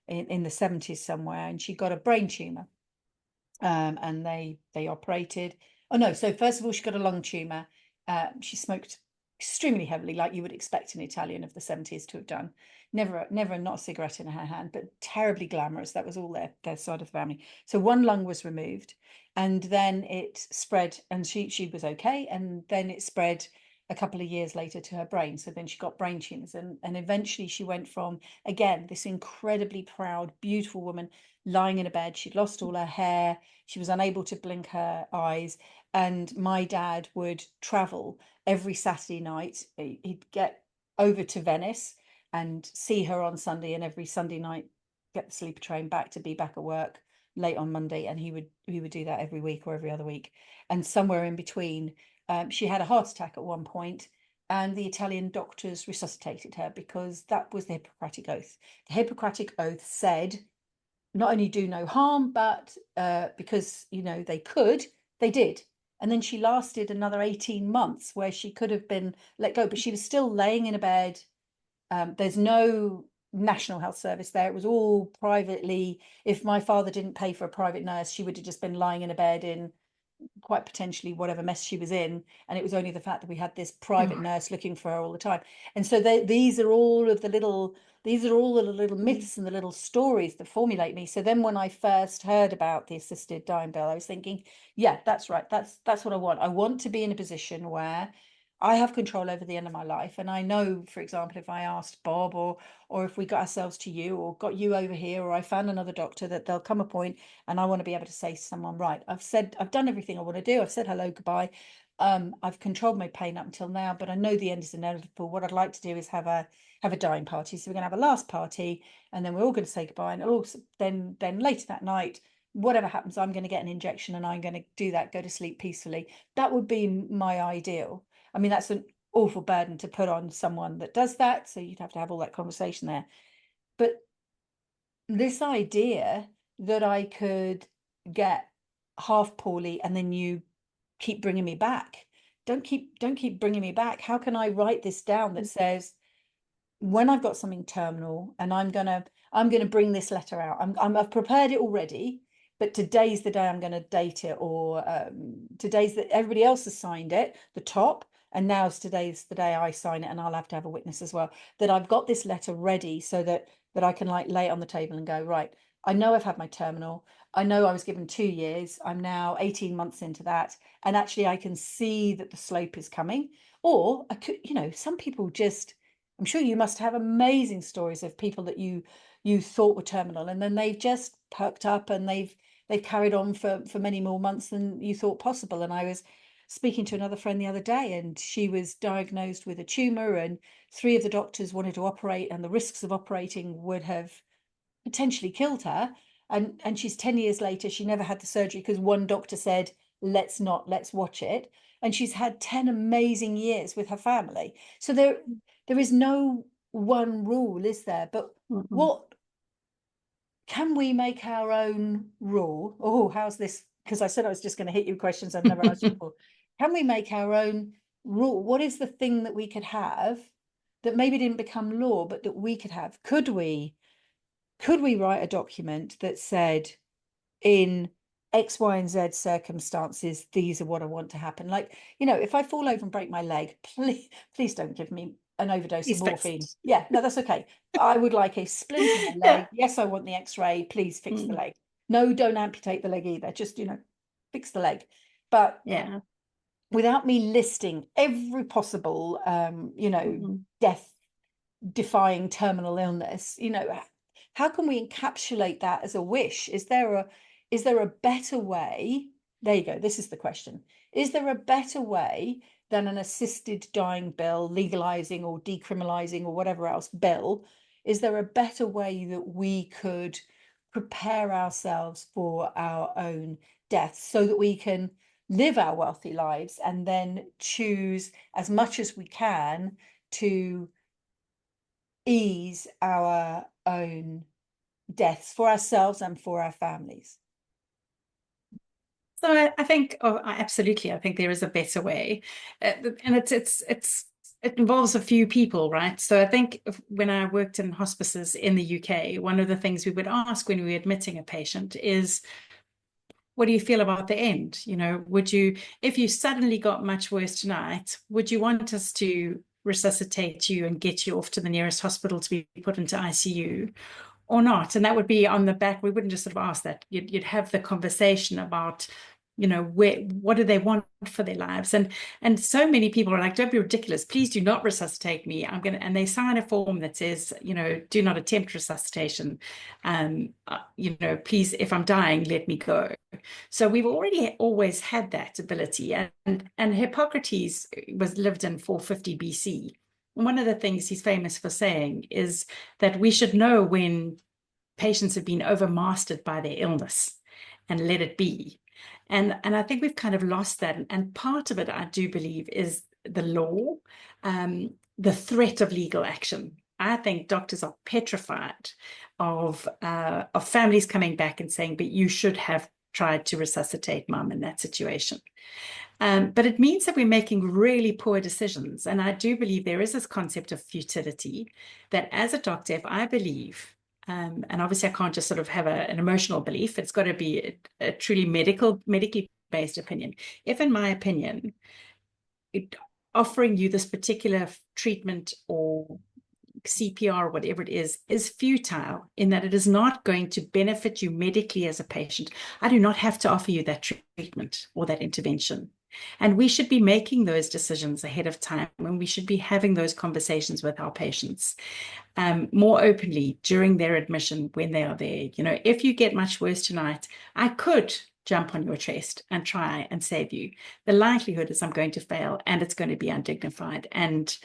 70s somewhere, and she got a brain tumor, and they operated. Oh no, so first of all, she got a lung tumor. She smoked extremely heavily, like you would expect an Italian of the 70s to have done. Never, not a cigarette in her hand, but terribly glamorous. That was all their side of the family. So one lung was removed, and then it spread, and she was okay, and then it spread a couple of years later to her brain. So then she got brain tumors, and eventually she went from, again, this incredibly proud, beautiful woman lying in a bed. She'd lost all her hair. She was unable to blink her eyes. And my dad would travel every Saturday night. He'd get over to Venice and see her on Sunday, and every Sunday night get the sleeper train back to be back at work late on Monday. And he would do that every week or every other week. And somewhere in between, she had a heart attack at one point, and the Italian doctors resuscitated her, because that was the Hippocratic Oath. The Hippocratic Oath said, not only do no harm, but because they did. And then she lasted another 18 months where she could have been let go, but she was still laying in a bed. There's no national health service there. It was all privately. If my father didn't pay for a private nurse, she would have just been lying in a bed in quite potentially whatever mess she was in. And it was only the fact that we had this private nurse looking for her all the time. And so these are all the little myths and the little stories that formulate me. So then when I first heard about the assisted dying bill, I was thinking, yeah, that's right. That's what I want. I want to be in a position where I have control over the end of my life. And I know, for example, if I asked Bob, or if we got ourselves to you, or got you over here, or I found another doctor, that there'll come a point, and I want to be able to say to someone, right, I've done everything I want to do. I've said hello, goodbye. I've controlled my pain up until now, but I know the end is inevitable. What I'd like to do is have a dying party. So we're gonna have a last party, and then we're all going to say goodbye. And also then later that night, whatever happens, I'm going to get an injection, and I'm going to do that, go to sleep peacefully. That would be my ideal. I mean, that's an awful burden to put on someone that does that. So you'd have to have all that conversation there. But this idea that I could get half poorly and then you keep bringing me back. Don't keep bringing me back. How can I write this down that says, when I've got something terminal and I'm gonna bring this letter out. I've prepared it already, but today's the day I'm going to date it, or today's that everybody else has signed it, the top, and today's the day I sign it, and I'll have to have a witness as well. That I've got this letter ready so that I can like lay it on the table and go, right, I know I've had my terminal. I know I was given 2 years. I'm now 18 months into that, and actually I can see that the slope is coming. Or I could, some people just, I'm sure you must have amazing stories of people that you thought were terminal, and then they've just perked up and they've carried on for many more months than you thought possible. And I was speaking to another friend the other day, and she was diagnosed with a tumor, and 3 of the doctors wanted to operate, and the risks of operating would have potentially killed her. And she's 10 years later, she never had the surgery because one doctor said, let's watch it. And she's had 10 amazing years with her family. So there is no one rule, is there? But what can we make our own rule? Oh, how's this? Because I said I was just going to hit you questions I've never asked you before. Can we make our own rule? What is the thing that we could have that maybe didn't become law, but that we could have? Could we write a document that said, in X, Y, and Z circumstances, these are what I want to happen? Like, if I fall over and break my leg, please don't give me an overdose of morphine. Yeah, no, that's okay. I would like a splint in the leg. Yes, I want the X-ray. Please fix the leg. No, don't amputate the leg either. Just, fix the leg. But yeah, without me listing every possible, death defying terminal illness, how can we encapsulate that as a wish? Is there a better way? There you go. This is the question. Is there a better way than an assisted dying bill, legalizing or decriminalizing or whatever else bill? Is there a better way that we could prepare ourselves for our own death so that we can live our wealthy lives and then choose as much as we can to ease our own deaths for ourselves and for our families? So I think, absolutely, I think there is a better way, and it involves a few people, right? So I think when I worked in hospices in the UK, one of the things we would ask when we were admitting a patient is, what do you feel about the end? If you suddenly got much worse tonight, would you want us to resuscitate you and get you off to the nearest hospital to be put into ICU or not? And that would be on the back. We wouldn't just sort of ask that. You'd have the conversation about, what do they want for their lives? And so many people are like, don't be ridiculous. Please do not resuscitate me. And they sign a form that says, do not attempt resuscitation. Please, if I'm dying, let me go. So we've already always had that ability. And Hippocrates lived in 450 BC. And one of the things he's famous for saying is that we should know when patients have been overmastered by their illness and let it be. And I think we've kind of lost that. And part of it, I do believe, is the law, the threat of legal action. I think doctors are petrified of families coming back and saying, but you should have tried to resuscitate mum in that situation. But it means that we're making really poor decisions. And I do believe there is this concept of futility, that as a doctor, if I believe, and obviously I can't just sort of have an emotional belief, it's got to be a truly medically based opinion. If, in my opinion, offering you this particular treatment or CPR, whatever it is futile in that it is not going to benefit you medically as a patient, I do not have to offer you that treatment or that intervention. And we should be making those decisions ahead of time, and we should be having those conversations with our patients more openly during their admission when they are there. If you get much worse tonight, I could jump on your chest and try and save you. The likelihood is I'm going to fail, and it's going to be undignified, and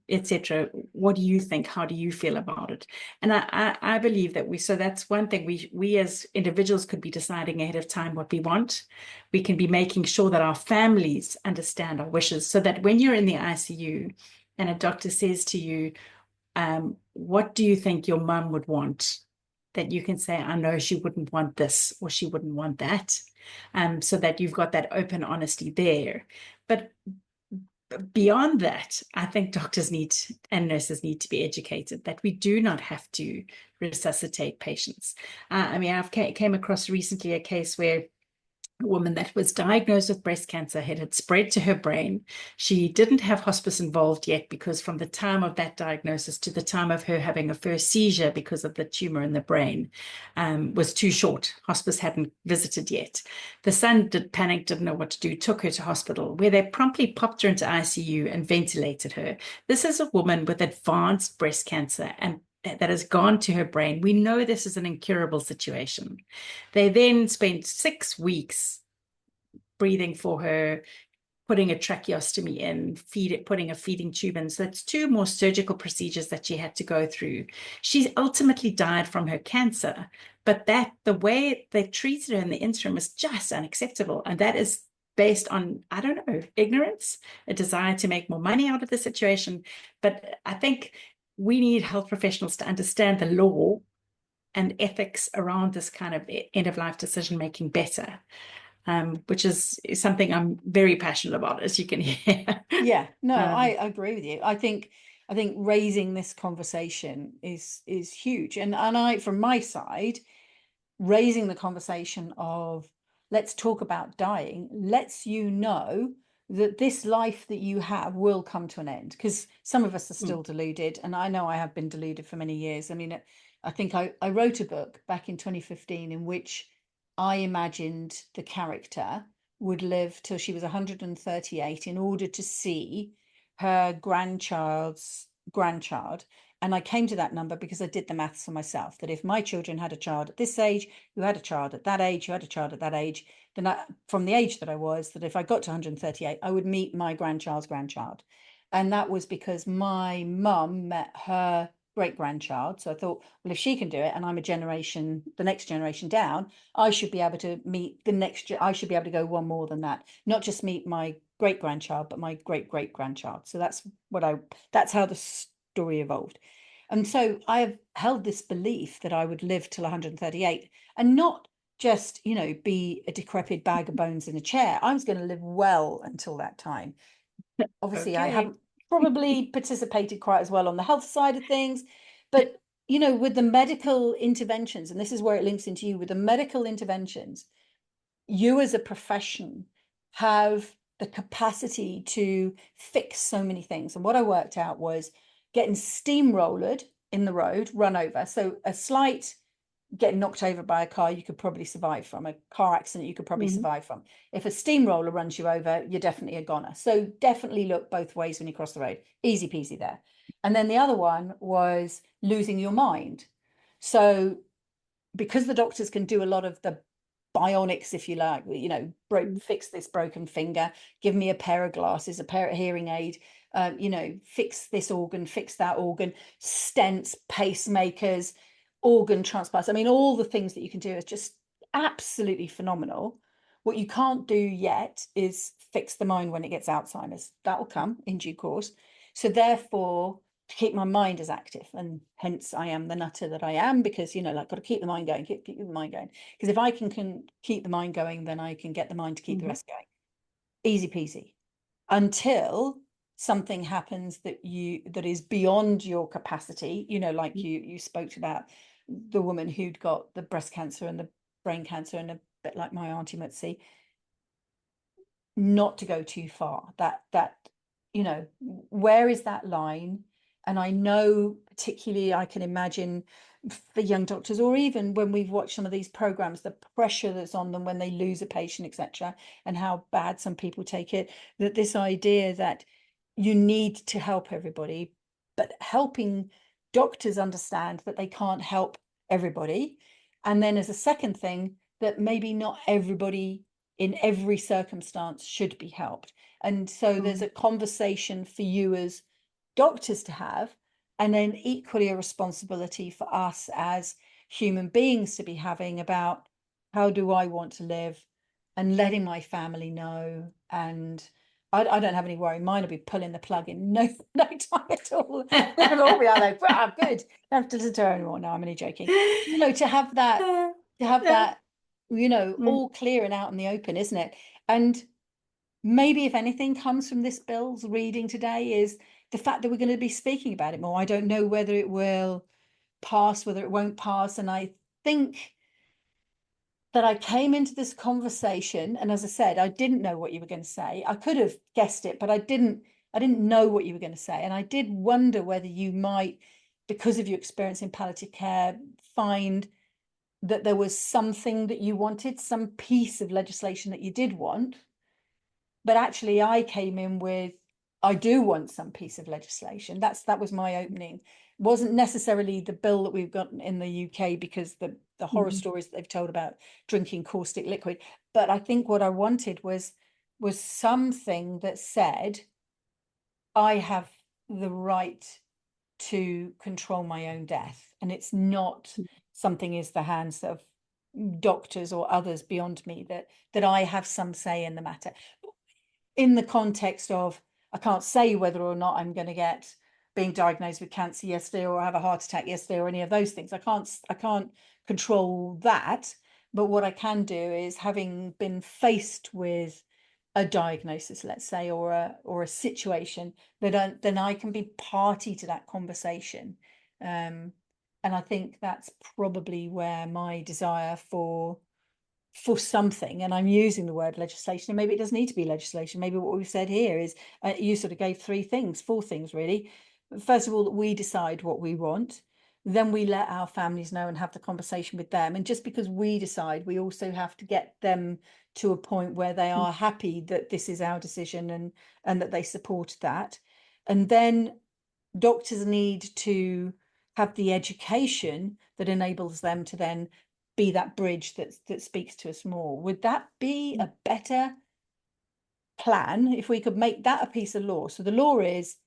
etc. What do you think? How do you feel about it? And I believe that so that's one thing we as individuals could be deciding ahead of time what we want. We can be making sure that our families understand our wishes, so that when you're in the ICU and a doctor says to you, What do you think your mum would want that you can say, I know she wouldn't want this or she wouldn't want that, so that you've got that open honesty there. But beyond that, I think doctors need and nurses need to be educated that we do not have to resuscitate patients. I mean, I've came across recently a case where a woman that was diagnosed with breast cancer had spread to her brain. She didn't have hospice involved yet because from the time of that diagnosis to the time of her having a first seizure because of the tumor in the brain was too short. Hospice hadn't visited yet. The son panicked, didn't know what to do, took her to hospital where they promptly popped her into ICU and ventilated her. This is a woman with advanced breast cancer and that has gone to her brain. We know this is an incurable situation. They then spent 6 weeks breathing for her, putting a tracheostomy in, putting a feeding tube in. So that's 2 more surgical procedures that she had to go through. She ultimately died from her cancer, but the way they treated her in the interim was just unacceptable. And that is based on, I don't know, ignorance, a desire to make more money out of the situation. But I think we need health professionals to understand the law and ethics around this kind of end-of-life decision-making better, which is something I'm very passionate about, as you can hear. Yeah, no, I agree with you. I think raising this conversation is huge. And I, from my side, raising the conversation of let's talk about dying lets you know that this life that you have will come to an end, because some of us are still deluded, and I know I have been deluded for many years. I mean, I think I wrote a book back in 2015 in which I imagined the character would live till she was 138 in order to see her grandchild's grandchild. And I came to that number because I did the maths for myself, that if my children had a child at this age, who had a child at that age, who had a child at that age, then from the age that I was, that if I got to 138, I would meet my grandchild's grandchild. And that was because my mum met her great-grandchild. So I thought, well, if she can do it and I'm the next generation down, I should be able to meet I should be able to go one more than that, not just meet my great-grandchild, but my great-great-grandchild. So that's how the story evolved. And so I have held this belief that I would live till 138 and not just, be a decrepit bag of bones in a chair. I was going to live well until that time. Obviously, I haven't probably participated quite as well on the health side of things, but with the medical interventions, and this is where it links into you, with the medical interventions, you as a profession have the capacity to fix so many things. And what I worked out was getting steamrollered in the road, run over. So a slight getting knocked over by a car, you could probably survive from. A car accident, you could probably survive from. If a steamroller runs you over, you're definitely a goner. So definitely look both ways when you cross the road. Easy peasy there. And then the other one was losing your mind. So because the doctors can do a lot of the bionics, if you like, fix this broken finger, give me a pair of glasses, a pair of hearing aid, fix this organ, fix that organ, stents, pacemakers, organ transplants. I mean, all the things that you can do is just absolutely phenomenal. What you can't do yet is fix the mind when it gets Alzheimer's. That will come in due course. So therefore, to keep my mind as active, and hence I am the nutter that I am, because got to keep the mind going, keep the mind going, because if I can keep the mind going, then I can get the mind to keep the rest going. Easy peasy, until something happens that is beyond your capacity, like you spoke about the woman who'd got the breast cancer and the brain cancer, and a bit like my auntie Mitzi, not to go too far. That where is that line? And I know, particularly, I can imagine for young doctors, or even when we've watched some of these programs, the pressure that's on them when they lose a patient, etc., and how bad some people take it, that this idea that you need to help everybody, but helping doctors understand that they can't help everybody. And then as a second thing, that maybe not everybody in every circumstance should be helped. And so there's a conversation for you as doctors to have, and then equally a responsibility for us as human beings to be having about how do I want to live, and letting my family know, and I don't have any worry. Mine will be pulling the plug in no time at all. It'll all be out there. Ah, good. Don't have to listen to her anymore. No, I'm only joking. To have that, Yeah. Mm, all clear and out in the open, isn't it? And maybe if anything comes from this Bill's reading today is the fact that we're going to be speaking about it more. I don't know whether it will pass, whether it won't pass. And I think that I came into this conversation, and as I said, I didn't know what you were going to say. I could have guessed it, but I didn't know what you were going to say. And I did wonder whether you might, because of your experience in palliative care, find that there was something that you wanted, some piece of legislation that you did want. But actually I came in with, I do want some piece of legislation. That was my opening. It wasn't necessarily the bill that we've got in the UK, because the horror stories that they've told about drinking caustic liquid. But I think what I wanted was something that said, I have the right to control my own death, and it's not something is the hands of doctors or others beyond me, that I have some say in the matter, in the context of, I can't say whether or not I'm going to get being diagnosed with cancer yesterday, or have a heart attack yesterday, or any of those things. I can't control that. But what I can do is, having been faced with a diagnosis, let's say, or a situation, that then I can be party to that conversation. And I think that's probably where my desire for something, and I'm using the word legislation, and maybe it doesn't need to be legislation. Maybe what we've said here is, you sort of gave four things really. First of all, that we decide what we want, then we let our families know and have the conversation with them. And just because we decide, we also have to get them to a point where they are happy that this is our decision, and that they support that. And then doctors need to have the education that enables them to then be that bridge that speaks to us more. Would that be a better plan if we could make that a piece of law? So the law is,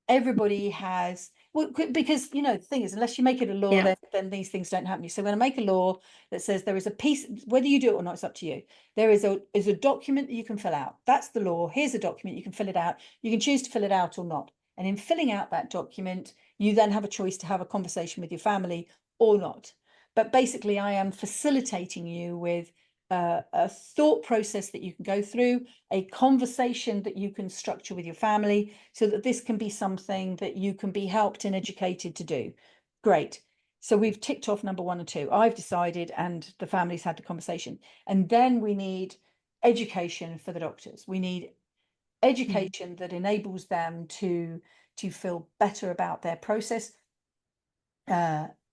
everybody has, well, because the thing is, unless you make it a law, yeah. then these things don't happen. So we're going to make a law that says there is a piece, whether you do it or not, it's up to you. There is a document that you can fill out. That's the law. Here's a document, you can fill it out. You can choose to fill it out or not. And in filling out that document, you then have a choice to have a conversation with your family or not. But basically, I am facilitating you with a thought process that you can go through, a conversation that you can structure with your family, so that this can be something that you can be helped and educated to do. Great. So we've ticked off number 1 and 2. I've decided, and the family's had the conversation. And then we need education for the doctors. We need education that enables them to feel better about their process.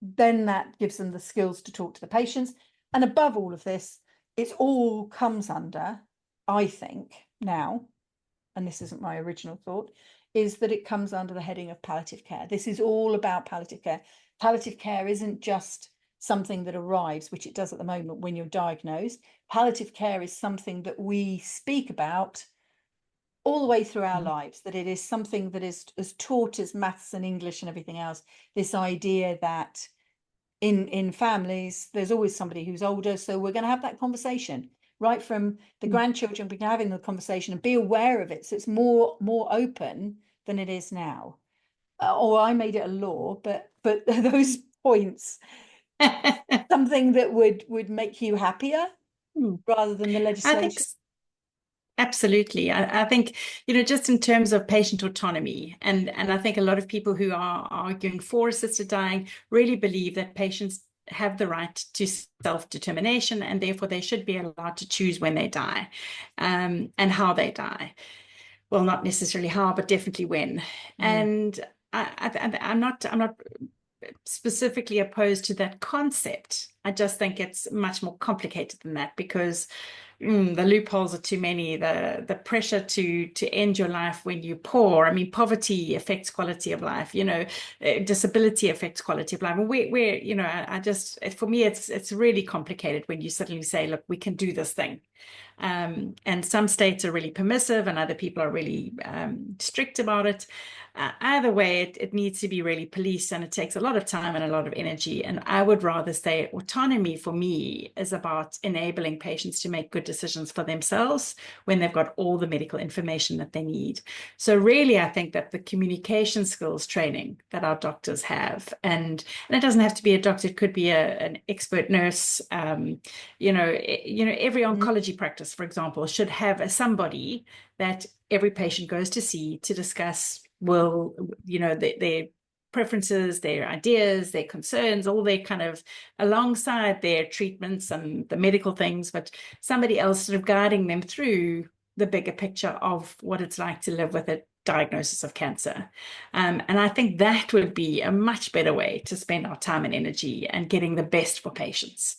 Then that gives them the skills to talk to the patients. And above all of this, it all comes under, I think now, and this isn't my original thought, is that it comes under the heading of palliative care. This is all about palliative care. Palliative care isn't just something that arrives, which it does at the moment when you're diagnosed. Palliative care is something that we speak about all the way through our lives, that it is something that is as taught as maths and English and everything else. This idea that in families, there's always somebody who's older, so we're going to have that conversation right from the grandchildren. We're having the conversation and be aware of it, so it's more open than it is now. Or I made it a law, but those points, something that would make you happier rather than the I legislation. think absolutely. I think, just in terms of patient autonomy, and I think a lot of people who are arguing for assisted dying really believe that patients have the right to self-determination, and therefore they should be allowed to choose when they die, and how they die. Well, not necessarily how, but definitely when. And I'm not specifically opposed to that concept. I just think it's much more complicated than that, because the loopholes are too many. The pressure to end your life when you're poor. I mean, poverty affects quality of life. Disability affects quality of life. And I just, for me, it's really complicated when you suddenly say, look, we can do this thing. And some states are really permissive, and other people are really strict about it. either way, it needs to be really policed, and it takes a lot of time and a lot of energy. And I would rather say autonomy for me is about enabling patients to make good decisions for themselves when they've got all the medical information that they need. So really, I think that the communication skills training that our doctors have, and it doesn't have to be a doctor, it could be an expert nurse. Every oncology practice, for example, should have somebody that every patient goes to see to discuss, their preferences, their ideas, their concerns, all their kind of alongside their treatments and the medical things, but somebody else sort of guiding them through the bigger picture of what it's like to live with a diagnosis of cancer. And I think that would be a much better way to spend our time and energy and getting the best for patients,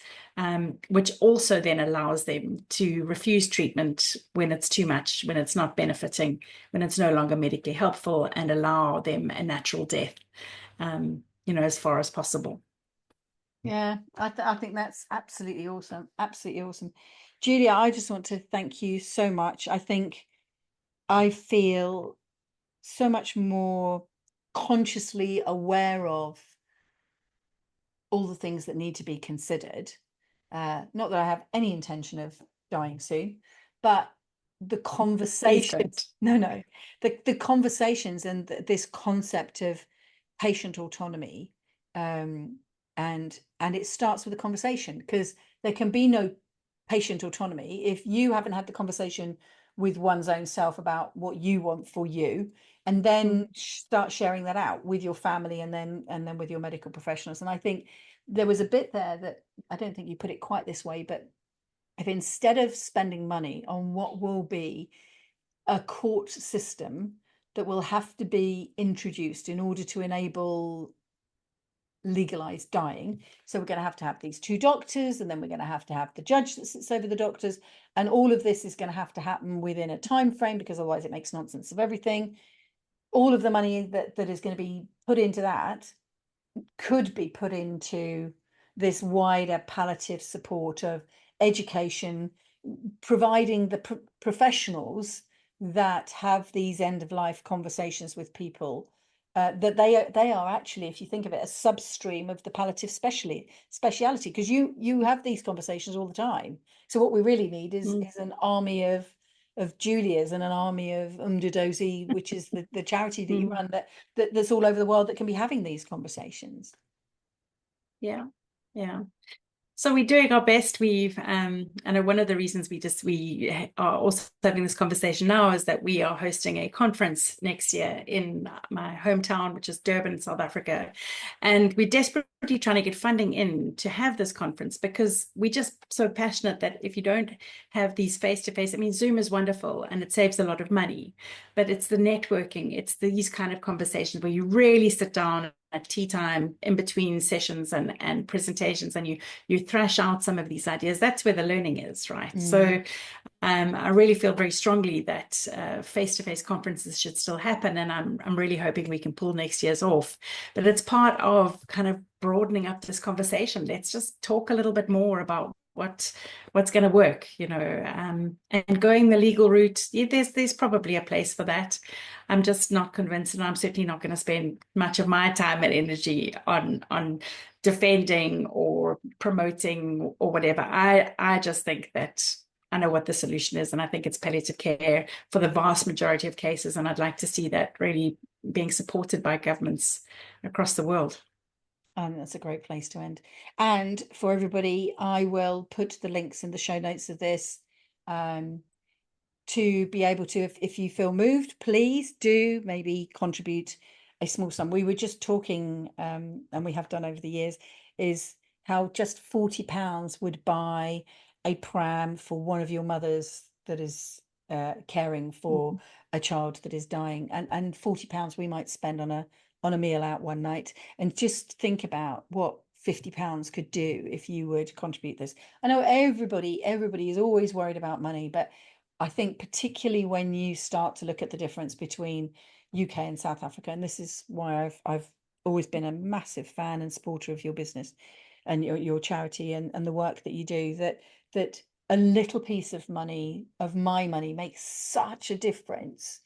which also then allows them to refuse treatment when it's too much, when it's not benefiting, when it's no longer medically helpful, and allow them a natural death, as far as possible. Yeah, I think that's absolutely awesome. Absolutely awesome. Julia, I just want to thank you so much. I think I feel so much more consciously aware of all the things that need to be considered. Not that I have any intention of dying soon, but the conversations, no, the conversations and this concept of patient autonomy, and it starts with a conversation, because there can be no patient autonomy if you haven't had the conversation with one's own self about what you want for you, and then start sharing that out with your family, and then with your medical professionals. And I think there was a bit there that I don't think you put it quite this way, but if instead of spending money on what will be a court system that will have to be introduced in order to enable legalized dying, so we're going to have these two doctors, and then we're going to have the judge that sits over the doctors, and all of this is going to have to happen within a time frame, because otherwise it makes nonsense of everything. All of the money that is going to be put into that could be put into this wider palliative support of education, providing the professionals that have these end of life conversations with people, that they are actually, if you think of it, a substream of the palliative speciality, because you have these conversations all the time. So what we really need is an army of Julias and an army of Umdidozi, which is the charity that you run, that's all over the world, that can be having these conversations. Yeah. So we're doing our best. I know one of the reasons we are also having this conversation now is that we are hosting a conference next year in my hometown, which is Durban, South Africa. And we're desperately trying to get funding in to have this conference, because we're just so passionate that if you don't have these face-to-face, I mean, Zoom is wonderful and it saves a lot of money, but it's the networking, it's these kind of conversations where you really sit down at tea time in between sessions and presentations, and you thrash out some of these ideas. That's where the learning is, right? So I really feel very strongly that face-to-face conferences should still happen, and I'm really hoping we can pull next year's off. But it's part of kind of broadening up this conversation. Let's just talk a little bit more about what's going to work, and going the legal route. There's probably a place for that. I'm just not convinced, and I'm certainly not going to spend much of my time and energy on defending or promoting or whatever. I just think that I know what the solution is, and I think it's palliative care for the vast majority of cases, and I'd like to see that really being supported by governments across the world. That's a great place to end. And for everybody, I will put the links in the show notes of this, to be able to, if you feel moved, please do maybe contribute a small sum. We were just talking, and we have done over the years, is how just £40 would buy a pram for one of your mothers that is caring for a child that is dying, and £40 we might spend on a meal out one night. And just think about what £50 could do if you would contribute this. I know everybody is always worried about money, but I think particularly when you start to look at the difference between UK and South Africa, and this is why I've always been a massive fan and supporter of your business and your charity and the work that you do, that a little piece of money, of my money, makes such a difference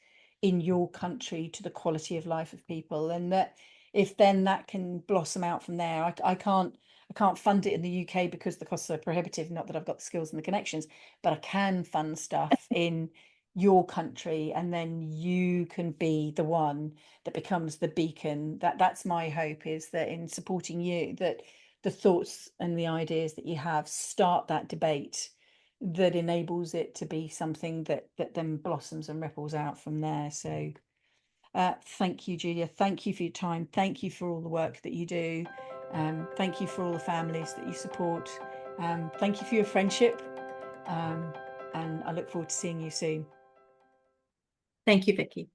in your country to the quality of life of people, and that if then that can blossom out from there. I can't fund it in the UK because the costs are prohibitive, not that I've got the skills and the connections, but I can fund stuff in your country, and then you can be the one that becomes the beacon. That's my hope, is that in supporting you, that the thoughts and the ideas that you have start that debate that enables it to be something that then blossoms and ripples out from there. So thank you, Julia. Thank you for your time. Thank you for all the work that you do. Thank you for all the families that you support. Thank you for your friendship. And I look forward to seeing you soon. Thank you, Vicky.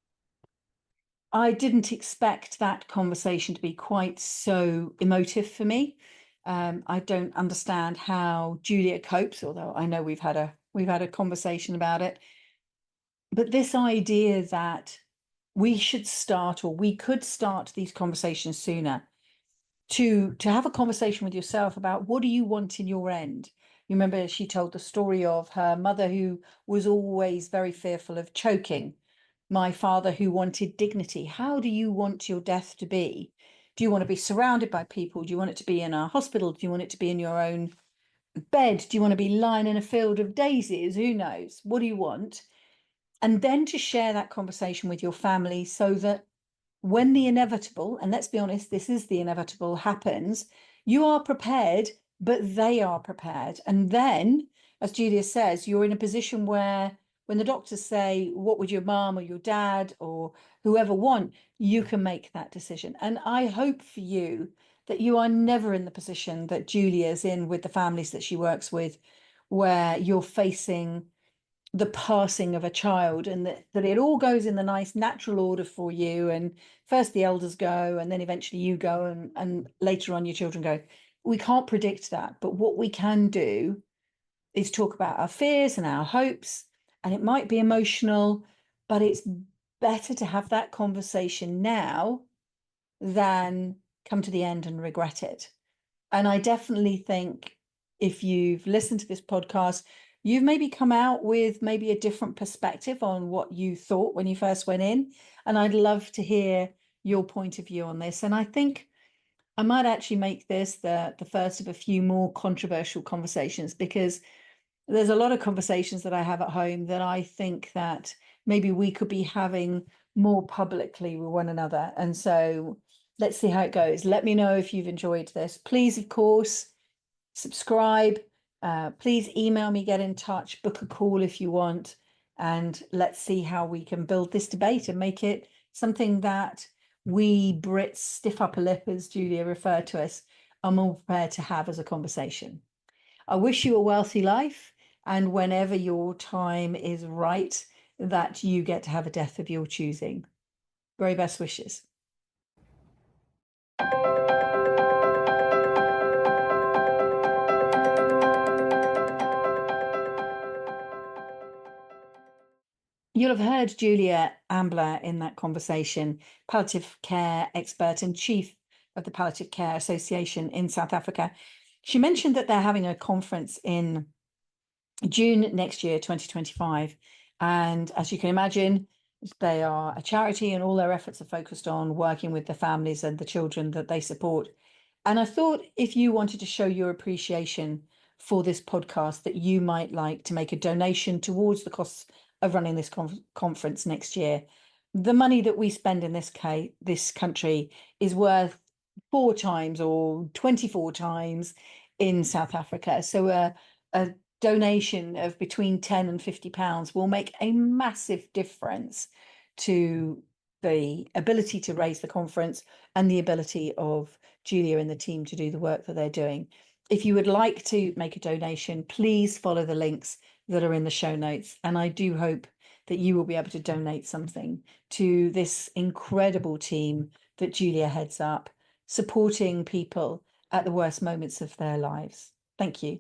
I didn't expect that conversation to be quite so emotive for me. I don't understand how Julia copes, although I know we've had a conversation about it. But this idea that we should start, or we could start these conversations sooner, to have a conversation with yourself about what do you want in your end. You remember she told the story of her mother who was always very fearful of choking, my father who wanted dignity. How do you want your death to be? Do you want to be surrounded by people? Do you want it to be in a hospital? Do you want it to be in your own bed? Do you want to be lying in a field of daisies? Who knows? What do you want? And then to share that conversation with your family, so that when the inevitable, and let's be honest, this is the inevitable, happens, you are prepared, but they are prepared. And then, as Julia says, you're in a position where when the doctors say, what would your mom or your dad or whoever want, you can make that decision. And I hope for you that you are never in the position that Julia's in with the families that she works with, where you're facing the passing of a child, and that it all goes in the nice natural order for you, and first the elders go and then eventually you go, and later on your children go. We can't predict that, but what we can do is talk about our fears and our hopes, and it might be emotional, but it's better to have that conversation now than come to the end and regret it. And I definitely think if you've listened to this podcast, you've maybe come out with maybe a different perspective on what you thought when you first went in. And I'd love to hear your point of view on this. And I think I might actually make this the first of a few more controversial conversations, because there's a lot of conversations that I have at home that I think that maybe we could be having more publicly with one another. And so let's see how it goes. Let me know if you've enjoyed this. Please, of course, subscribe. Please email me, get in touch, book a call if you want. And let's see how we can build this debate and make it something that we Brits, stiff upper lip, as Julia referred to us, are more prepared to have as a conversation. I wish you a wealthy life, and whenever your time is right, that you get to have a death of your choosing. Very best wishes. You'll have heard Julia Ambler in that conversation, palliative care expert and chief of the Palliative Care Association in South Africa. She mentioned that they're having a conference in June next year, 2025. And as you can imagine, they are a charity, and all their efforts are focused on working with the families and the children that they support. And I thought if you wanted to show your appreciation for this podcast, that you might like to make a donation towards the costs of running this conference next year. The money that we spend in this country is worth 4 times or 24 times in South Africa. So a donation of between 10 and 50 pounds will make a massive difference to the ability to raise the conference and the ability of Julia and the team to do the work that they're doing. If you would like to make a donation, please follow the links that are in the show notes. And I do hope that you will be able to donate something to this incredible team that Julia heads up, supporting people at the worst moments of their lives. Thank you.